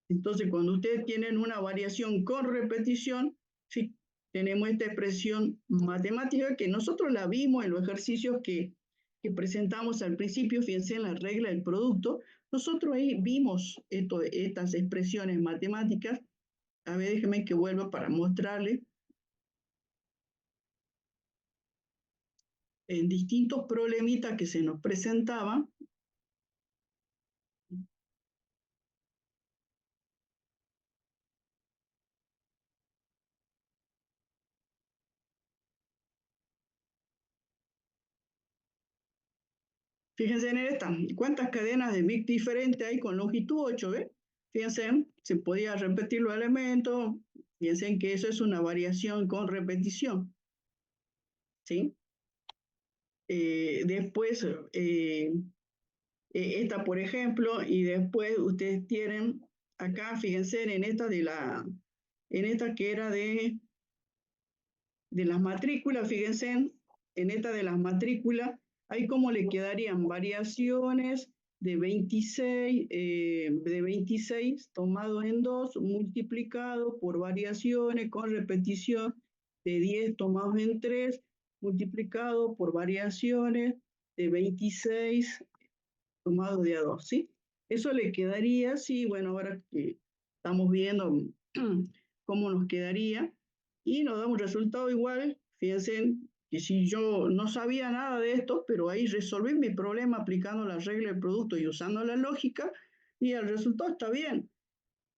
Speaker 1: Entonces, cuando ustedes tienen una variación con repetición, sí, tenemos esta expresión matemática que nosotros la vimos en los ejercicios que presentamos al principio, fíjense en la regla del producto, nosotros ahí vimos estas expresiones matemáticas A ver, déjeme que vuelva para mostrarle. En distintos problemitas que se nos presentaban. Fíjense en esta, ¿cuántas cadenas de bits diferentes hay con longitud 8? ¿Ve? Fíjense, se podía repetir los elementos. Fíjense que eso es una variación con repetición. ¿Sí? Después, esta por ejemplo, y después ustedes tienen acá, fíjense en esta en esta que era de las matrículas, fíjense en esta de las matrículas, ahí cómo le quedarían variaciones de 26 tomado en 2, multiplicado por variaciones con repetición de 10 tomados en 3, multiplicado por variaciones de 26 tomado de a 2, ¿sí? Eso le quedaría, sí, bueno, ahora que estamos viendo cómo nos quedaría, y nos da un resultado igual. Fíjense que si yo no sabía nada de esto, pero ahí resolví mi problema aplicando la regla del producto y usando la lógica, y el resultado está bien.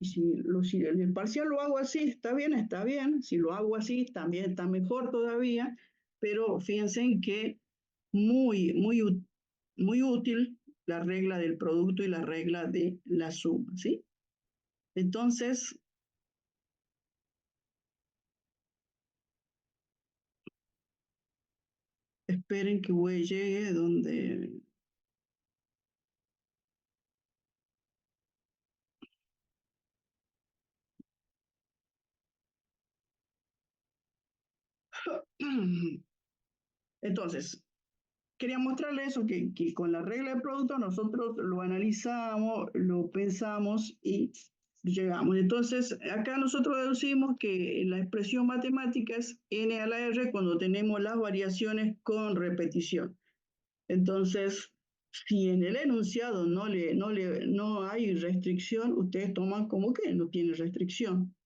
Speaker 1: Y si en el parcial lo hago así, está bien, está bien. Si lo hago así, también está mejor todavía. Pero fíjense que muy, muy, muy útil la regla del producto y la regla de la suma, ¿sí? Entonces, esperen que llegue donde... Entonces, quería mostrarles eso, que con la regla de producto nosotros lo analizamos, lo pensamos y llegamos. Entonces, acá nosotros deducimos que la expresión matemática es n a la r cuando tenemos las variaciones con repetición. Entonces, si en el enunciado no hay restricción, ustedes toman como que no tiene restricción,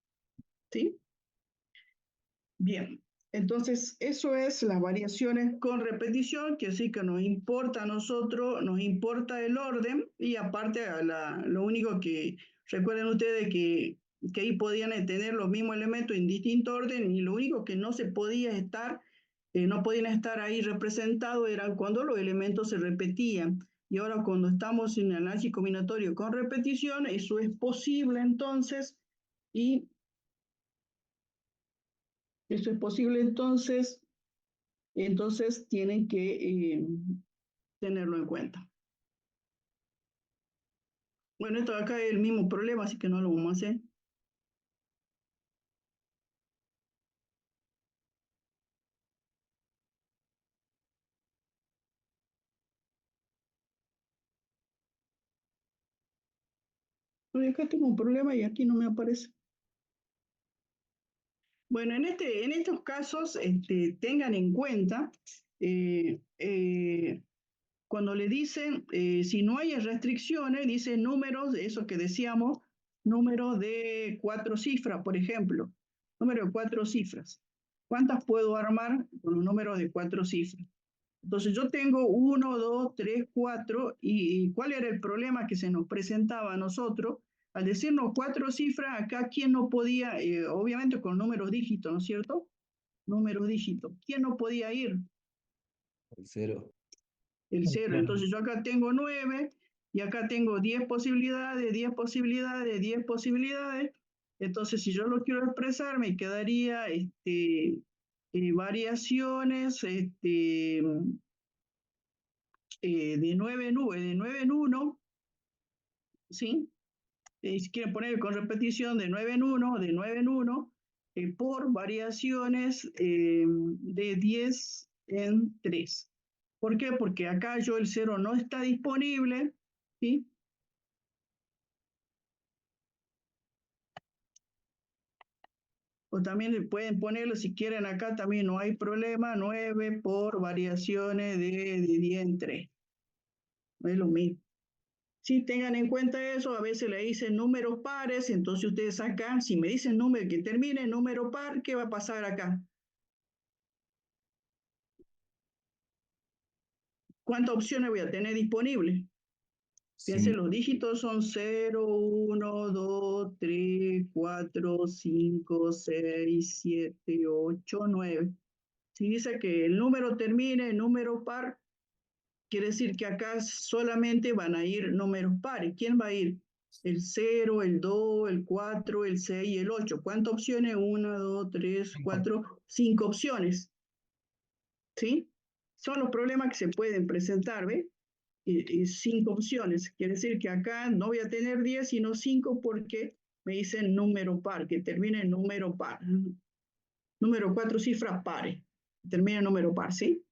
Speaker 1: ¿sí? Bien, entonces eso es las variaciones con repetición, que sí que nos importa a nosotros, nos importa el orden, y aparte lo único que recuerden ustedes que ahí podían tener los mismos elementos en distinto orden, y lo único que no se podía estar, no podían estar ahí representados eran cuando los elementos se repetían. Y ahora cuando estamos en análisis combinatorio con repetición, eso es posible entonces, y eso es posible entonces tienen que tenerlo en cuenta. Bueno, esto acá es el mismo problema, así que no lo vamos a hacer. Pero acá tengo un problema y aquí no me aparece. Bueno, en estos casos, tengan en cuenta, cuando le dicen, si no hay restricciones, dice números, eso que decíamos, números de 4 cifras, por ejemplo. Número de 4 cifras. ¿Cuántas puedo armar con los números de 4 cifras? Entonces yo tengo 1, 2, 3, 4, y ¿cuál era el problema que se nos presentaba a nosotros? Al decirnos 4 cifras, acá ¿quién no podía, obviamente con números dígitos, ¿no es cierto? Números dígitos. ¿Quién no podía ir?
Speaker 6: El 0.
Speaker 1: El 0.
Speaker 3: Claro.
Speaker 1: Entonces yo acá tengo 9, y acá tengo 10 posibilidades, 10 posibilidades, 10 posibilidades. Entonces si yo lo quiero expresar, me quedaría variaciones, de 9 en 1, ¿sí? Si quieren poner con repetición de 9 en 1, de 9 en 1, por variaciones de 10 en 3. ¿Por qué? Porque acá yo el 0 no está disponible, ¿sí? O también pueden ponerlo si quieren acá, también no hay problema, 9 por variaciones de 10 en 3. No es lo mismo. Sí, tengan en cuenta eso, a veces le dicen números pares, entonces ustedes acá, si me dicen número que termine en número par, ¿qué va a pasar acá? ¿Cuántas opciones voy a tener disponibles? Fíjense, los dígitos son 0, 1, 2, 3, 4, 5, 6, 7, 8, 9. Si dice que el número termine en número par, quiere decir que acá solamente van a ir números pares. ¿Quién va a ir? El 0, el 2, el 4, el 6 y el 8. ¿Cuántas opciones? 1, 2, 3, 4, 5 opciones. ¿Sí? Son los problemas que se pueden presentar, ¿ve? Y 5 opciones. Quiere decir que acá no voy a tener 10, sino 5 porque me dicen número par, que termina en número par. Número 4 cifras pares. Termina en número par, ¿sí?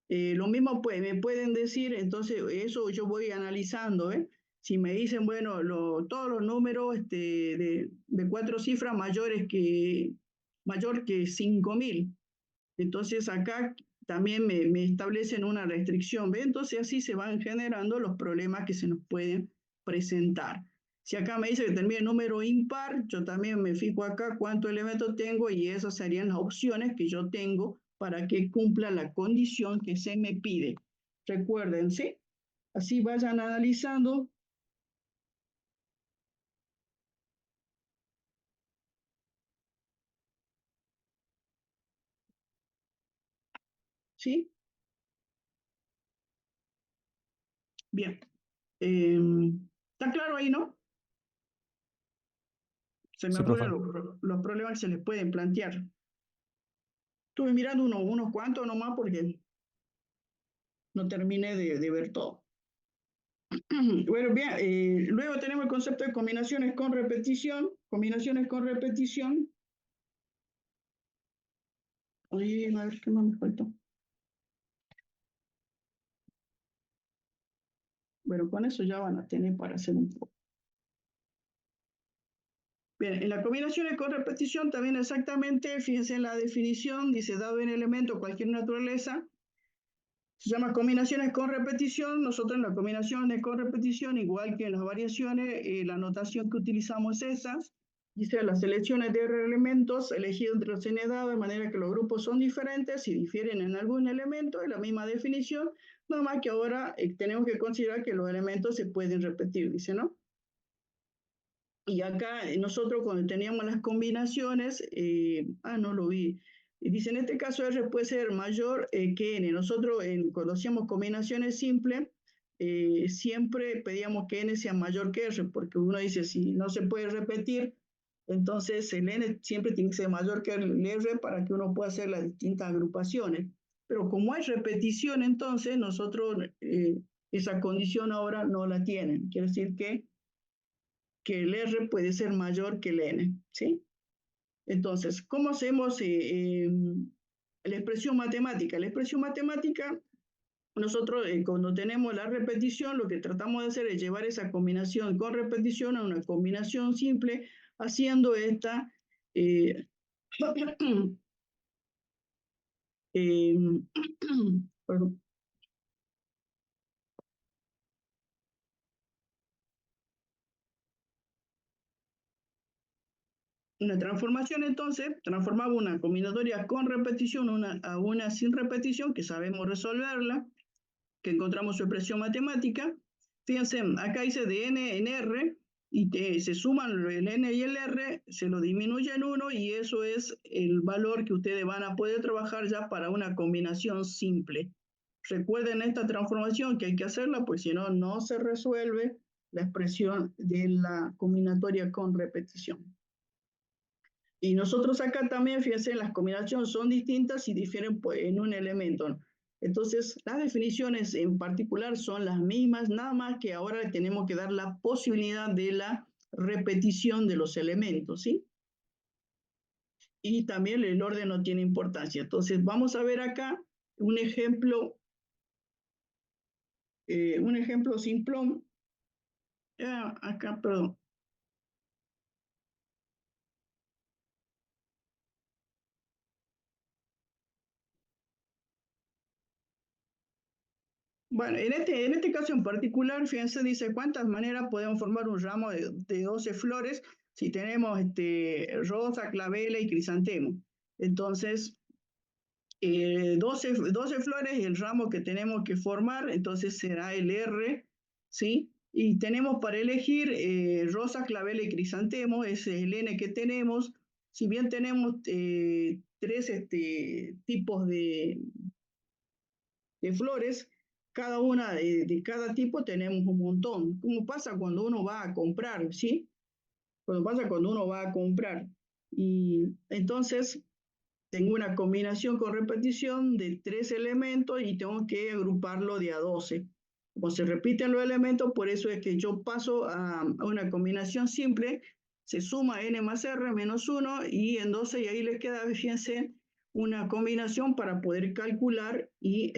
Speaker 1: Lo mismo me pueden decir, entonces eso yo voy analizando, ¿eh? Si me dicen, bueno, todos los números de 4 cifras mayor que 5.000, entonces acá también me establecen una restricción, ¿ve? Entonces así se van generando los problemas que se nos pueden presentar. Si acá me dice que termina en número impar, yo también me fijo acá cuántos elementos tengo y esas serían las opciones que yo tengo para que cumpla la condición que se me pide. Recuerden, ¿sí? Así vayan analizando. ¿Sí? Bien. ¿Está claro ahí, no? Se me
Speaker 2: Sí,
Speaker 1: ocurren
Speaker 2: profe.
Speaker 1: los problemas que se les pueden plantear. Estuve mirando unos cuantos nomás porque no terminé de ver todo. Bueno, bien, luego tenemos el concepto de combinaciones con repetición. Combinaciones con repetición. Oye, a ver qué más me faltó. Bueno, con eso ya van a tener para hacer un poco. Bien, en las combinaciones con repetición también exactamente, fíjense en la definición, dice dado un elemento cualquier naturaleza, se llama combinaciones con repetición. Nosotros en las combinaciones con repetición, igual que en las variaciones, la notación que utilizamos es esa. Dice las selecciones de elementos elegidos entre los n dados de manera que los grupos son diferentes y difieren en algún elemento, es la misma definición, nada más que ahora tenemos que considerar que los elementos se pueden repetir, dice, ¿no? Y acá nosotros cuando teníamos las combinaciones, no lo vi, dice en este caso R puede ser mayor que N. Nosotros cuando hacíamos combinaciones simples, siempre pedíamos que N sea mayor que R, porque uno dice si no se puede repetir, entonces el N siempre tiene que ser mayor que el R para que uno pueda hacer las distintas agrupaciones. Pero como hay repetición, entonces nosotros esa condición ahora no la tienen. Quiere decir que el R puede ser mayor que el N, ¿sí? Entonces, ¿cómo hacemos la expresión matemática? La expresión matemática, nosotros cuando tenemos la repetición, lo que tratamos de hacer es llevar esa combinación con repetición a una combinación simple, haciendo esta perdón, una transformación. Entonces, transformamos una combinatoria con repetición a una sin repetición, que sabemos resolverla, que encontramos su expresión matemática. Fíjense, acá dice de n en r, y se suman el n y el r, se lo disminuye en 1, y eso es el valor que ustedes van a poder trabajar ya para una combinación simple. Recuerden esta transformación que hay que hacerla, pues si no, no se resuelve la expresión de la combinatoria con repetición. Y nosotros acá también, fíjense, las combinaciones son distintas y difieren pues, en un elemento. Entonces, las definiciones en particular son las mismas, nada más que ahora tenemos que dar la posibilidad de la repetición de los elementos, ¿sí? Y también el orden no tiene importancia. Entonces, vamos a ver acá un ejemplo simplón. Acá, perdón. Bueno, en este caso en particular, fíjense, dice cuántas maneras podemos formar un ramo de 12 flores si tenemos rosa, claveles y crisantemo. Entonces, 12 flores es el ramo que tenemos que formar, entonces será el R, ¿sí? Y tenemos para elegir rosa, clavel y crisantemo, ese es el N que tenemos. Si bien tenemos tres tipos de flores, cada una de cada tipo tenemos un montón. ¿Cómo pasa cuando uno va a comprar, sí? Pasa cuando uno va a comprar. Y entonces tengo una combinación con repetición de 3 elementos y tengo que agruparlo de a 12. Como se repiten los elementos, por eso es que yo paso a una combinación simple, se suma n más r menos 1 y en 12 y ahí les queda, fíjense, una combinación para poder calcular y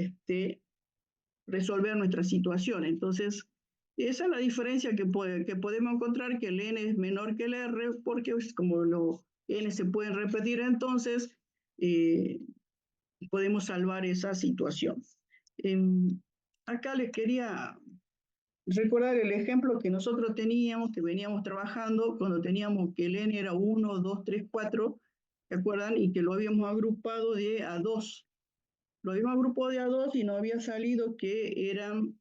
Speaker 1: resolver nuestra situación. Entonces, esa es la diferencia que podemos encontrar, que el n es menor que el r, porque como los n se pueden repetir, entonces podemos salvar esa situación. Acá les quería recordar el ejemplo que nosotros teníamos, que veníamos trabajando, cuando teníamos que el n era 1, 2, 3, 4, ¿se acuerdan? Y que lo habíamos agrupado de a 2. Lo habíamos agrupado de a 2 y nos había salido que eran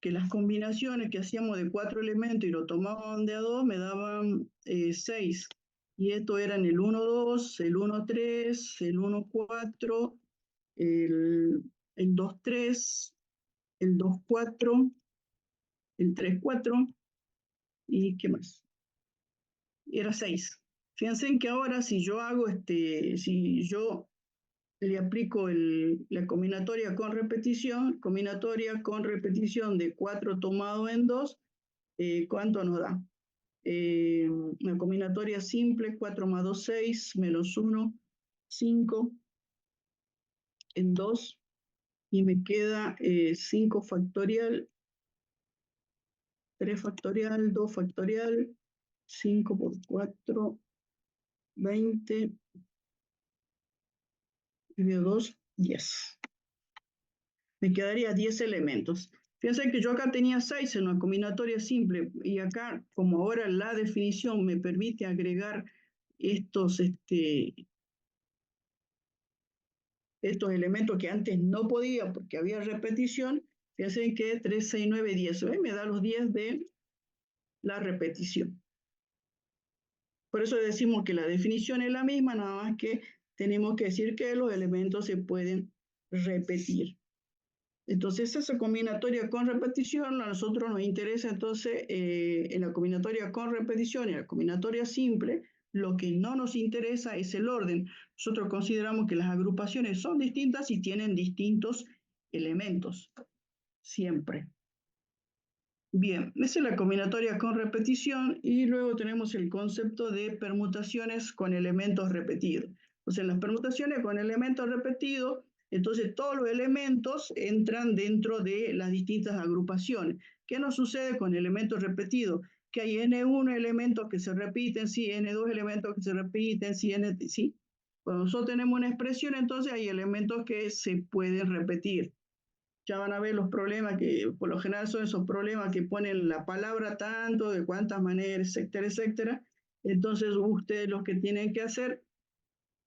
Speaker 1: que las combinaciones que hacíamos de 4 elementos y lo tomaban de a 2 me daban 6. Y esto eran el 1, 2, el 1, 3, el 1, 4, el 2, 3, el 2, 4, el 3, 4 y ¿qué más? Era 6. Fíjense en que ahora si yo hago si yo le aplico la combinatoria con repetición de 4 tomado en 2, ¿cuánto nos da? Una combinatoria simple, 4 más 2, 6, menos 1, 5, en 2, y me queda 5 factorial, 3 factorial, 2 factorial, 5 por 4, 20, dividido 2, 10. Me quedaría 10 elementos. Fíjense que yo acá tenía 6 en una combinatoria simple y acá, como ahora la definición me permite agregar estos elementos que antes no podía porque había repetición, fíjense que 3, 6, 9, 10. ¿Ven? Me da los 10 de la repetición. Por eso decimos que la definición es la misma, nada más que tenemos que decir que los elementos se pueden repetir. Entonces, esa combinatoria con repetición a nosotros nos interesa, entonces, en la combinatoria con repetición y en la combinatoria simple, lo que no nos interesa es el orden. Nosotros consideramos que las agrupaciones son distintas y tienen distintos elementos, siempre. Bien, esa es la combinatoria con repetición y luego tenemos el concepto de permutaciones con elementos repetidos. O sea, las permutaciones con elementos repetidos, entonces todos los elementos entran dentro de las distintas agrupaciones. ¿Qué nos sucede con elementos repetidos? Que hay N1 elementos que se repiten, sí, N2 elementos que se repiten, sí, sí. Cuando nosotros tenemos una expresión, entonces hay elementos que se pueden repetir. Ya van a ver los problemas que por lo general son esos problemas que ponen la palabra tanto, de cuántas maneras, etcétera, etcétera. Entonces ustedes lo que tienen que hacer,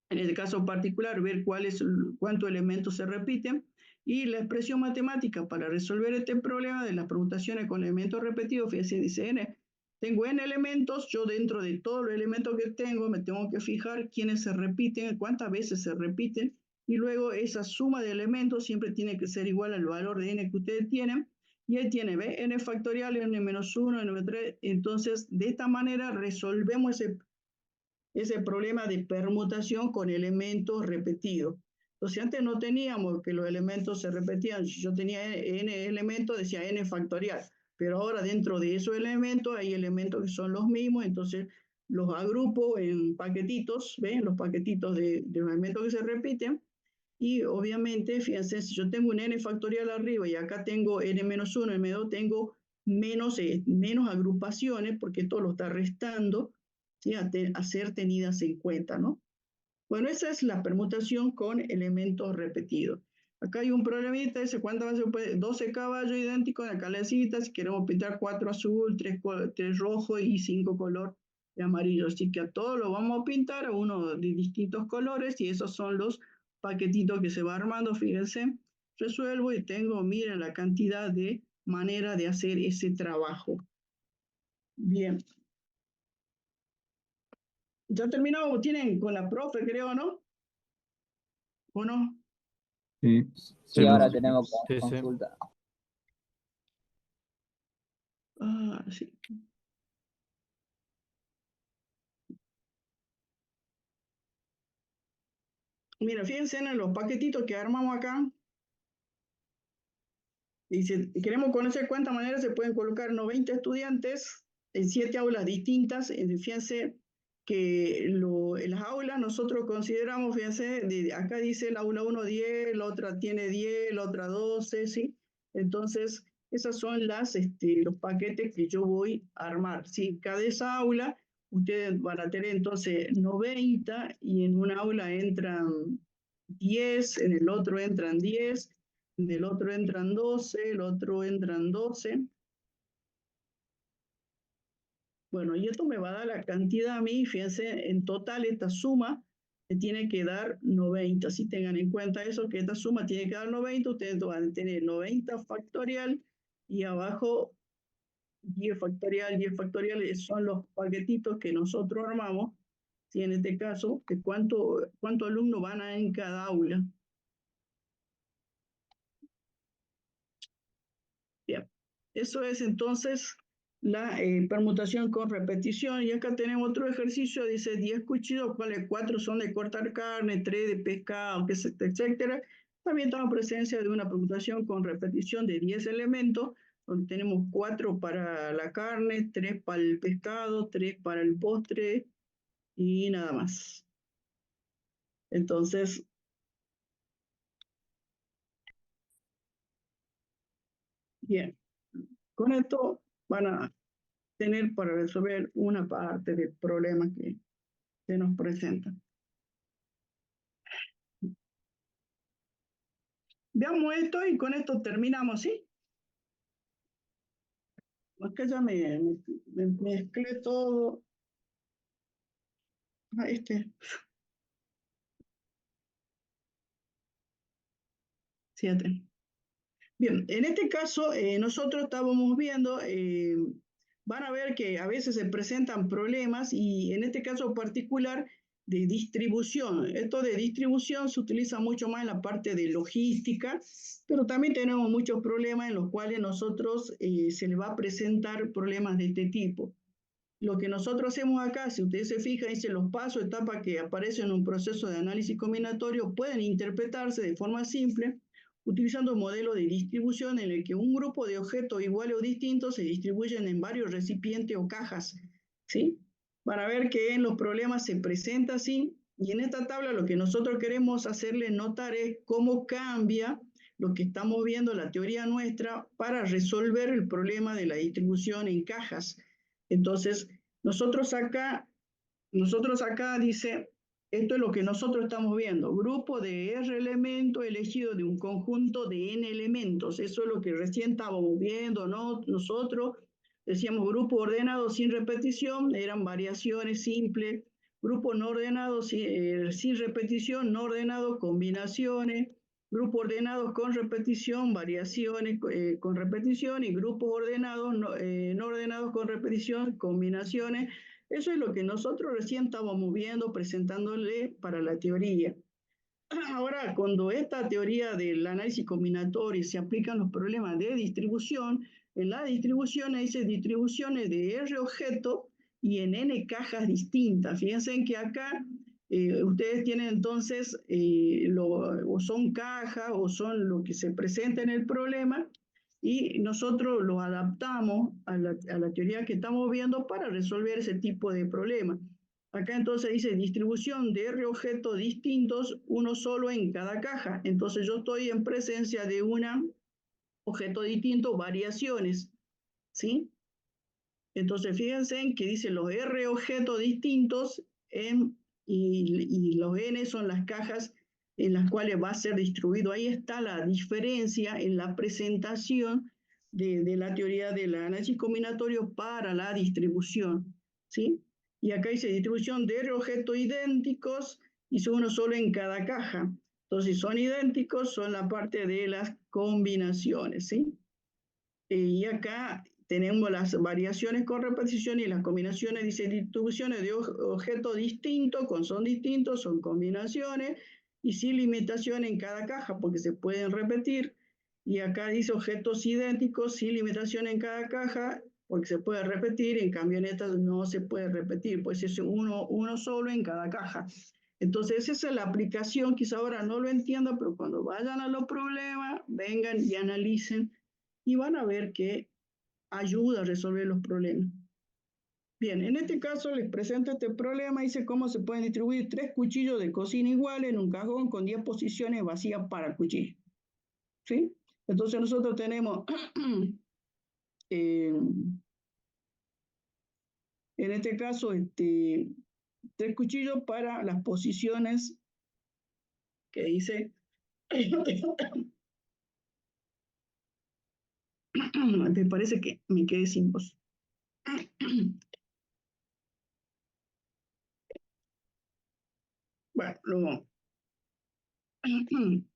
Speaker 1: en el caso particular, ver cuántos elementos se repiten y la expresión matemática para resolver este problema de las permutaciones con elementos repetidos, fíjense, dice n, tengo n elementos, yo dentro de todos los elementos que tengo me tengo que fijar quiénes se repiten, cuántas veces se repiten, y luego esa suma de elementos siempre tiene que ser igual al valor de n que ustedes tienen, y ahí tiene, ¿ve? N factorial, n menos 1, n menos 3, entonces de esta manera resolvemos ese problema de permutación con elementos repetidos. Entonces antes no teníamos que los elementos se repetían, si yo tenía n elementos decía n factorial, pero ahora dentro de esos elementos hay elementos que son los mismos, entonces los agrupo en paquetitos, ¿ven? Los paquetitos de los elementos que se repiten, y obviamente, fíjense, si yo tengo un n factorial arriba y acá tengo n menos 1, n menos 2, tengo menos agrupaciones, porque esto lo está restando, ¿sí? A ser tenidas en cuenta, ¿no? Bueno, esa es la permutación con elementos repetidos. Acá hay un problemita, dice cuántas veces puede, 12 caballos idénticos de calecitas, si queremos pintar 4 azul, 3 rojo y 5 color de amarillo. Así que a todos los vamos a pintar, a uno de distintos colores, y esos son los paquetitos que se va armando. Fíjense, resuelvo y tengo, miren la cantidad de maneras de hacer ese trabajo. Bien. Ya terminamos, tienen con la profe, creo, ¿no? ¿O no?
Speaker 6: Sí.
Speaker 7: Sí, ahora
Speaker 2: Sí,
Speaker 7: tenemos
Speaker 2: sí.
Speaker 7: consulta.
Speaker 1: Ah, sí. Mira, fíjense en los paquetitos que armamos acá. Dice, queremos conocer cuántas maneras se pueden colocar 90 estudiantes en 7 aulas distintas. Fíjense que en las aulas nosotros consideramos, fíjense, acá dice el aula 1 10, la otra tiene 10, la otra 12, ¿sí? Entonces, esas son los paquetes que yo voy a armar, ¿sí? Cada esa aula, ustedes van a tener entonces 90 y en una aula entran 10, en el otro entran 10, en el otro entran 12, el otro entran 12. Bueno, y esto me va a dar la cantidad a mí, fíjense, en total esta suma me tiene que dar 90. Si tengan en cuenta eso, que esta suma tiene que dar 90, ustedes van a tener 90 factorial y abajo 10 factorial. 10 factorial son los paquetitos que nosotros armamos, si en este caso, que cuántos alumnos van a en cada aula. Bien, eso es entonces la permutación con repetición. Y acá tenemos otro ejercicio, dice 10 cuchillos, cuales 4 son de cortar carne, 3 de pescado, etcétera. También estamos en presencia de una permutación con repetición de 10 elementos, donde tenemos 4 para la carne, 3 para el pescado, 3 para el postre y nada más. Entonces, bien, con esto van a tener para resolver una parte del problema que se nos presenta. Veamos esto y con esto terminamos, ¿sí? Es que ya me mezclé todo. Ah, 7. Bien, en este caso nosotros estábamos viendo, van a ver que a veces se presentan problemas y en este caso particular de distribución. Esto de distribución se utiliza mucho más en la parte de logística, pero también tenemos muchos problemas en los cuales nosotros se les va a presentar problemas de este tipo. Lo que nosotros hacemos acá, si ustedes se fijan, dice los pasos, etapas que aparecen en un proceso de análisis combinatorio pueden interpretarse de forma simple utilizando un modelo de distribución en el que un grupo de objetos iguales o distintos se distribuyen en varios recipientes o cajas, ¿sí? Para ver que en los problemas se presenta así, y en esta tabla lo que nosotros queremos hacerle notar es cómo cambia lo que estamos viendo, la teoría nuestra, para resolver el problema de la distribución en cajas. Entonces, nosotros acá dice, esto es lo que nosotros estamos viendo, grupo de R elementos elegido de un conjunto de N elementos. Eso es lo que recién estábamos viendo, ¿no? Nosotros decíamos grupo ordenado sin repetición, eran variaciones simples, grupo no ordenado sin repetición, no ordenado, combinaciones, grupos ordenados con repetición, variaciones con repetición, y grupos ordenados, no ordenados con repetición, combinaciones. Eso es lo que nosotros recién estábamos viendo, presentándole para la teoría. Ahora, cuando esta teoría del análisis combinatorio se aplican los problemas de distribución, en la distribución dice distribuciones de R objeto y en N cajas distintas. Fíjense que acá ustedes tienen entonces, o son cajas o son lo que se presenta en el problema, y nosotros lo adaptamos a la teoría que estamos viendo para resolver ese tipo de problemas. Acá entonces dice distribución de R objetos distintos, uno solo en cada caja. Entonces yo estoy en presencia de un objeto distinto, variaciones, ¿sí? Entonces fíjense en que dice los R objetos distintos en y los N son las cajas en las cuales va a ser distribuido. Ahí está la diferencia en la presentación de la teoría del análisis combinatorio para la distribución, ¿sí? Y acá dice distribución de objetos idénticos y son uno solo en cada caja. Entonces, si son idénticos, son la parte de las combinaciones, ¿sí? Y acá tenemos las variaciones con repetición y las combinaciones, dice distribuciones de objetos distintos, son distintos, son combinaciones, y sin limitación en cada caja, porque se pueden repetir. Y acá dice objetos idénticos, sin limitación en cada caja, porque se puede repetir, en cambio en estas no se puede repetir, pues es uno solo en cada caja. Entonces esa es la aplicación, quizá ahora no lo entiendan, pero cuando vayan a los problemas, vengan y analicen y van a ver que ayuda a resolver los problemas. Bien, en este caso les presento este problema, dice cómo se pueden distribuir 3 cuchillos de cocina iguales en un cajón con 10 posiciones vacías para el cuchillo. ¿Sí? Entonces nosotros tenemos en este caso 3 cuchillos para las posiciones que dice me parece que me quedé sin voz. Bueno, luego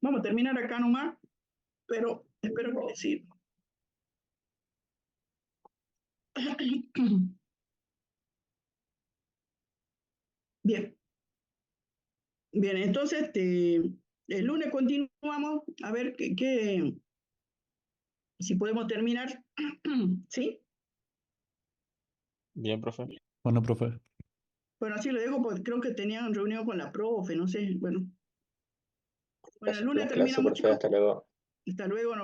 Speaker 1: vamos a terminar acá nomás, pero espero que les sirva. Bien, bien, entonces el lunes continuamos a ver si podemos terminar, ¿sí?
Speaker 4: Bien, profe.
Speaker 2: Bueno, profe.
Speaker 1: Bueno, así lo dejo porque creo que tenían reunión con la profe, no sé, bueno. Bueno, el lunes
Speaker 8: Gracias por la clase,
Speaker 1: terminamos,
Speaker 8: profe.
Speaker 1: chicos.
Speaker 8: Hasta luego.
Speaker 1: Hasta luego.